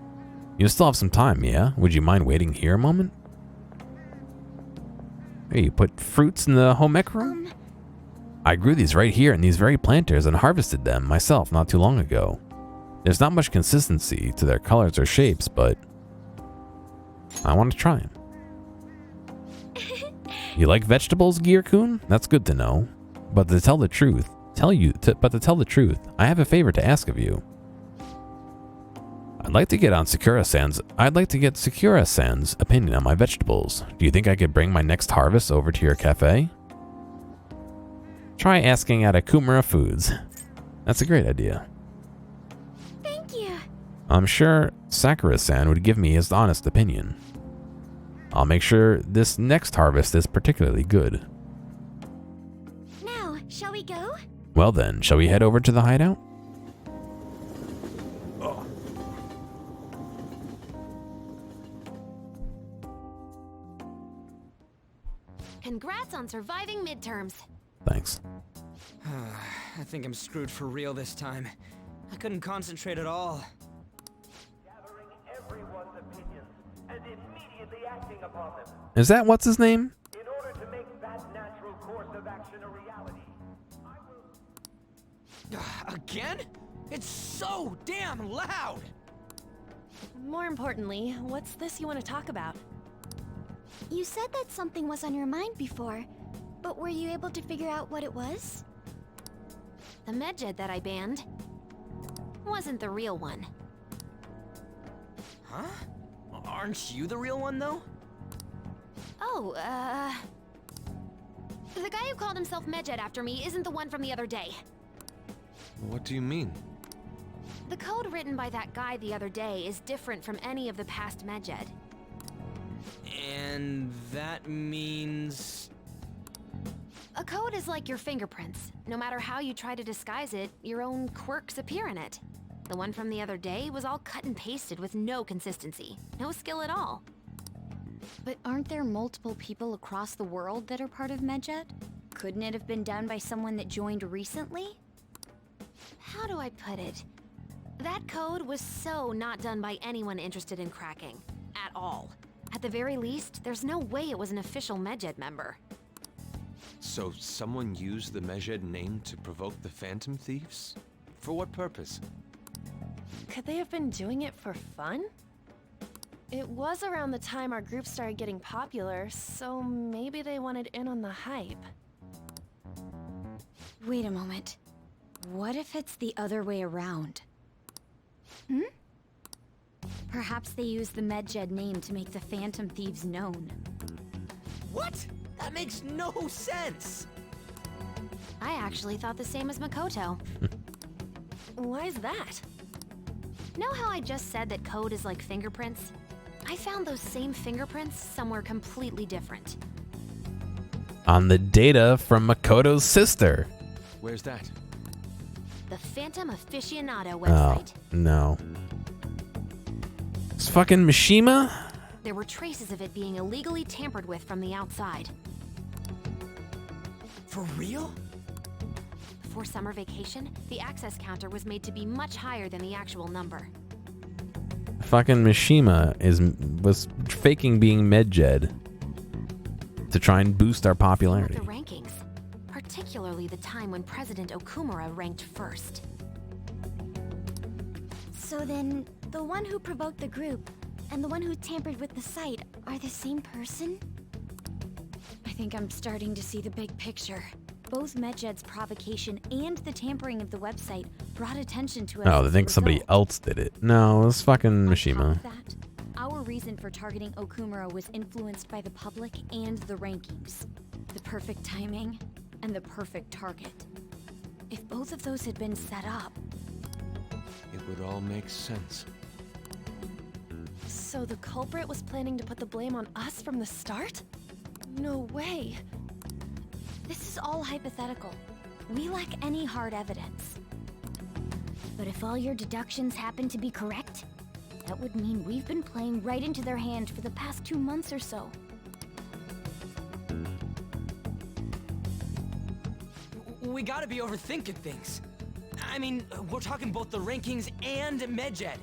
You still have some time, yeah? Would you mind waiting here a moment? Hey, you put fruits in the home ec room? I grew these right here in these very planters and harvested them myself not too long ago. There's not much consistency to their colors or shapes, but I want to try them. You like vegetables, Gear-kun? That's good to know. But to tell the truth, I have a favor to ask of you. I'd like to get Sakura-san's opinion on my vegetables. Do you think I could bring my next harvest over to your cafe? Try asking at Akumura Foods. That's a great idea. Thank you. I'm sure Sakura-san would give me his honest opinion. I'll make sure this next harvest is particularly good. Now, shall we go? Well then, shall we head over to the hideout? Congrats on surviving midterms. Thanks. I think I'm screwed for real this time. I couldn't concentrate at all. Gathering everyone's opinions and immediately acting upon them. Is that what's his name? In order to make that natural course of action a reality, I will... Again? It's so damn loud! More importantly, what's this you want to talk about? You said that something was on your mind before, but were you able to figure out what it was? The medjed that I banned wasn't the real one. Huh? Aren't you the real one, though? Oh, the guy who called himself Medjed after me isn't the one from the other day. What do you mean? The code written by that guy the other day is different from any of the past Medjed. And that means... A code is like your fingerprints. No matter how you try to disguise it, your own quirks appear in it. The one from the other day was all cut and pasted with no consistency. No skill at all. But aren't there multiple people across the world that are part of Medjed? Couldn't it have been done by someone that joined recently? How do I put it? That code was so not done by anyone interested in cracking. At all. At the very least, there's no way it was an official Medjed member. So someone used the Medjed name to provoke the Phantom Thieves? For what purpose? Could they have been doing it for fun? It was around the time our group started getting popular, so maybe they wanted in on the hype. Wait a moment. What if it's the other way around? Perhaps they used the Medjed name to make the Phantom Thieves known. What? That makes no sense! I actually thought the same as Makoto. Why's that? Know how I just said that code is like fingerprints? I found those same fingerprints somewhere completely different. On the data from Makoto's sister. Where's that? The Phantom Aficionado Oh, website. no. It's fucking Mishima? There were traces of it being illegally tampered with from the outside. For real? Before summer vacation, the access counter was made to be much higher than the actual number. Fucking Mishima was faking being MedJed to try and boost our popularity. The rankings, particularly the time when President Okumura ranked first. So then, the one who provoked the group and the one who tampered with the site are the same person? I think I'm starting to see the big picture. Both MedJed's provocation and the tampering of the website brought attention to us. Oh, they think somebody else did it. No, it was fucking Mishima. Our reason for targeting Okumura was influenced by the public and the rankings. The perfect timing and the perfect target. If both of those had been set up, it would all make sense. So the culprit was planning to put the blame on us from the start? No way. this is all hypothetical. We lack any hard evidence. But if all your deductions happen to be correct, that would mean we've been playing right into their hand for the past 2 months or so. We gotta be overthinking things. I mean, we're talking both the rankings and MedJed.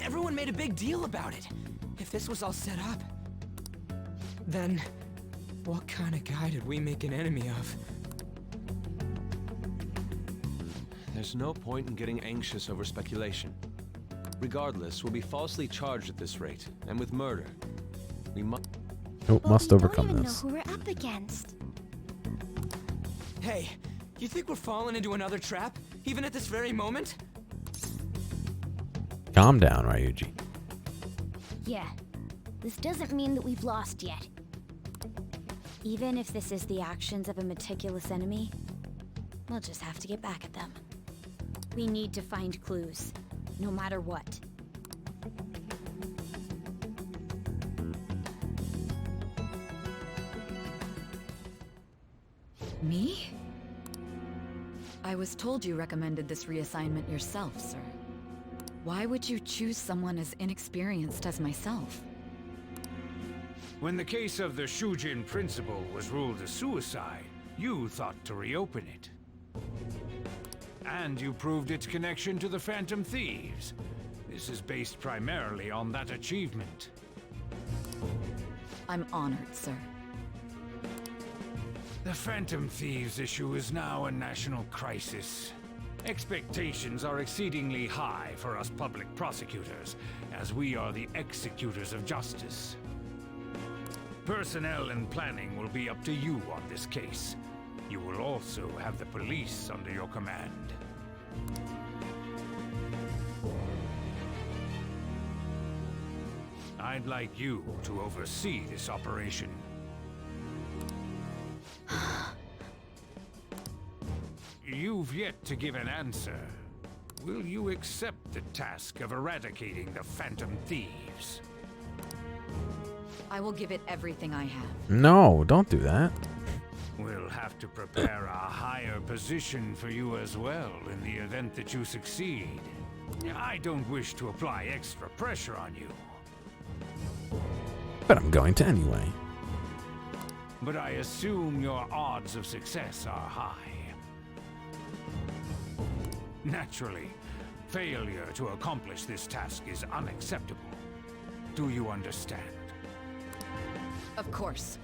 Everyone made a big deal about it. If this was all set up, then what kind of guy did we make an enemy of? There's no point in getting anxious over speculation. Regardless, we'll be falsely charged at this rate, and with murder. We must overcome this. Know who we're up against. Hey, you think we're falling into another trap, even at this very moment? Calm down, Ryuji. Yeah, this doesn't mean that we've lost yet. Even if this is the actions of a meticulous enemy, we'll just have to get back at them. We need to find clues, no matter what. Me? I was told you recommended this reassignment yourself, sir. Why would you choose someone as inexperienced as myself? When the case of the Shujin principal was ruled a suicide, you thought to reopen it. And you proved its connection to the Phantom Thieves. This is based primarily on that achievement. I'm honored, sir. The Phantom Thieves issue is now a national crisis. Expectations are exceedingly high for us public prosecutors, as we are the executors of justice. Personnel and planning will be up to you on this case. You will also have the police under your command. I'd like you to oversee this operation. You've yet to give an answer. Will you accept the task of eradicating the Phantom Thieves? I will give it everything I have. No, don't do that. We'll have to prepare a higher position for you as well in the event that you succeed. I don't wish to apply extra pressure on you. But I'm going to anyway. But I assume your odds of success are high. Naturally, failure to accomplish this task is unacceptable. Do you understand? Of course.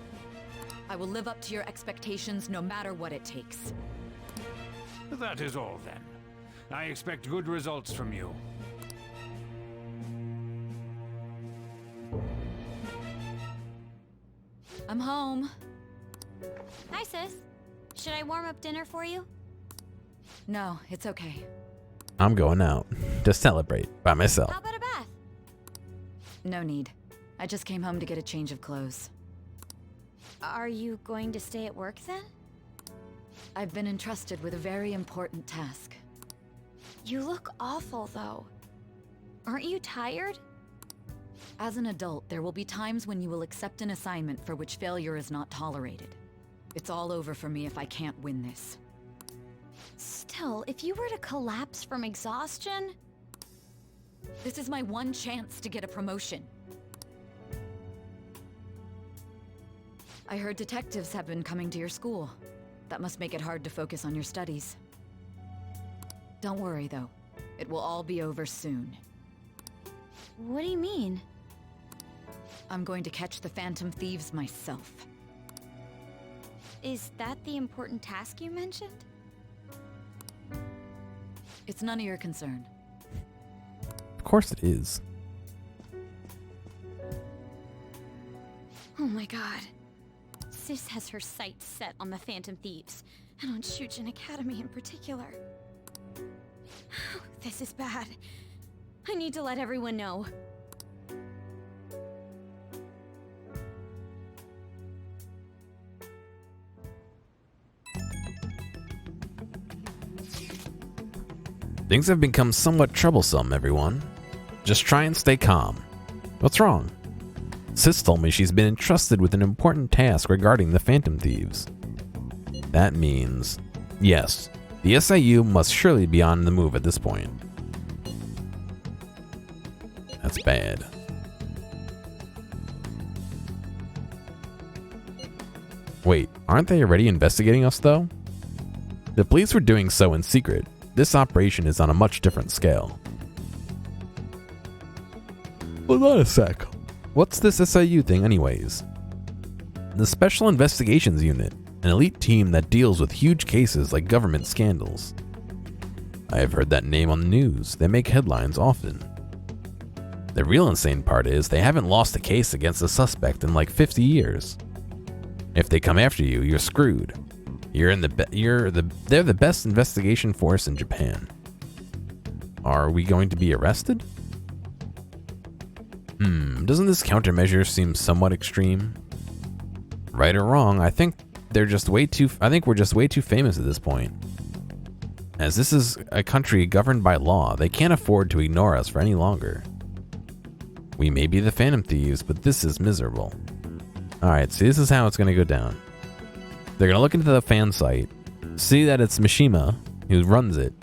I will live up to your expectations no matter what it takes. That is all then. I expect good results from you. I'm home. Hi, sis. Should I warm up dinner for you? No, it's okay. I'm going out to celebrate by myself. How about a bath? No need. I just came home to get a change of clothes. Are you going to stay at work then? I've been entrusted with a very important task. You look awful, though. Aren't you tired? As an adult, there will be times when you will accept an assignment for which failure is not tolerated. It's all over for me if I can't win this. Still, if you were to collapse from exhaustion... This is my one chance to get a promotion. I heard detectives have been coming to your school. That must make it hard to focus on your studies. Don't worry, though. It will all be over soon. What do you mean? I'm going to catch the Phantom Thieves myself. Is that the important task you mentioned? It's none of your concern. Of course it is. Oh my god. Sis has her sights set on the Phantom Thieves, and on Shujin Academy in particular. This is bad. I need to let everyone know. Things have become somewhat troublesome, everyone. Just try and stay calm. What's wrong? Sis told me she's been entrusted with an important task regarding the Phantom Thieves. That means, yes, the SIU must surely be on the move at this point. That's bad. Wait, aren't they already investigating us though? The police were doing so in secret. This operation is on a much different scale. Hold on a sec. What's this SIU thing anyways? The Special Investigations Unit, an elite team that deals with huge cases like government scandals. I have heard that name on the news. They make headlines often. The real insane part is they haven't lost a case against a suspect in like 50 years. If they come after you, you're screwed. They're the best investigation force in Japan. Are we going to be arrested? Doesn't this countermeasure seem somewhat extreme? Right or wrong, I think we're just way too famous at this point. As this is a country governed by law, they can't afford to ignore us for any longer. We may be the Phantom Thieves, but this is miserable. Alright, so this is how it's going to go down. They're going to look into the fan site, see that it's Mishima who runs it,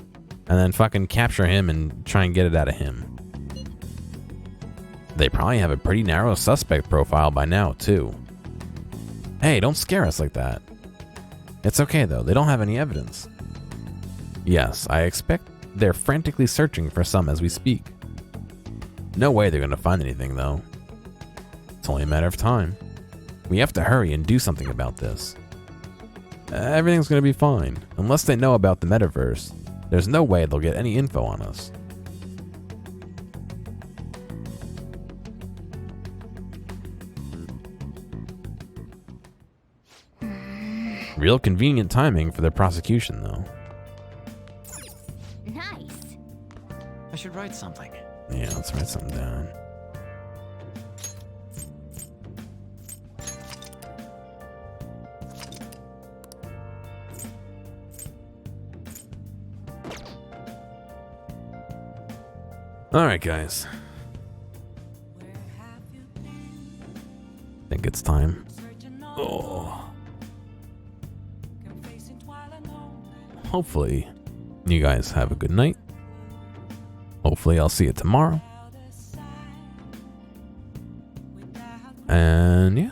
and then fucking capture him and try and get it out of him. They probably have a pretty narrow suspect profile by now, too. Hey, don't scare us like that. It's okay, though. They don't have any evidence. Yes, I expect they're frantically searching for some as we speak. No way they're going to find anything, though. It's only a matter of time. We have to hurry and do something about this. Everything's going to be fine. Unless they know about the metaverse, there's no way they'll get any info on us. Real convenient timing for the prosecution, though. Nice. I should write something. Yeah, let's write something down. Alright, guys. I think it's time. Oh. Hopefully, you guys have a good night. Hopefully, I'll see you tomorrow. And yeah.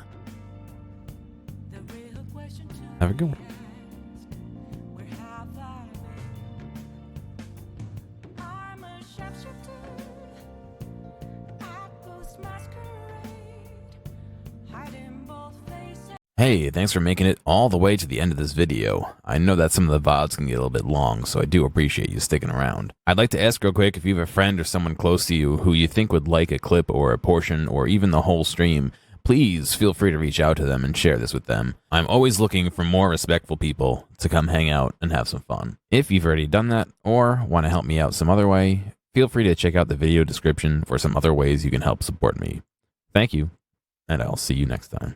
Have a good one. Hey, thanks for making it all the way to the end of this video. I know that some of the VODs can get a little bit long, so I do appreciate you sticking around. I'd like to ask real quick if you have a friend or someone close to you who you think would like a clip or a portion or even the whole stream, please feel free to reach out to them and share this with them. I'm always looking for more respectful people to come hang out and have some fun. If you've already done that or want to help me out some other way, feel free to check out the video description for some other ways you can help support me. Thank you, and I'll see you next time.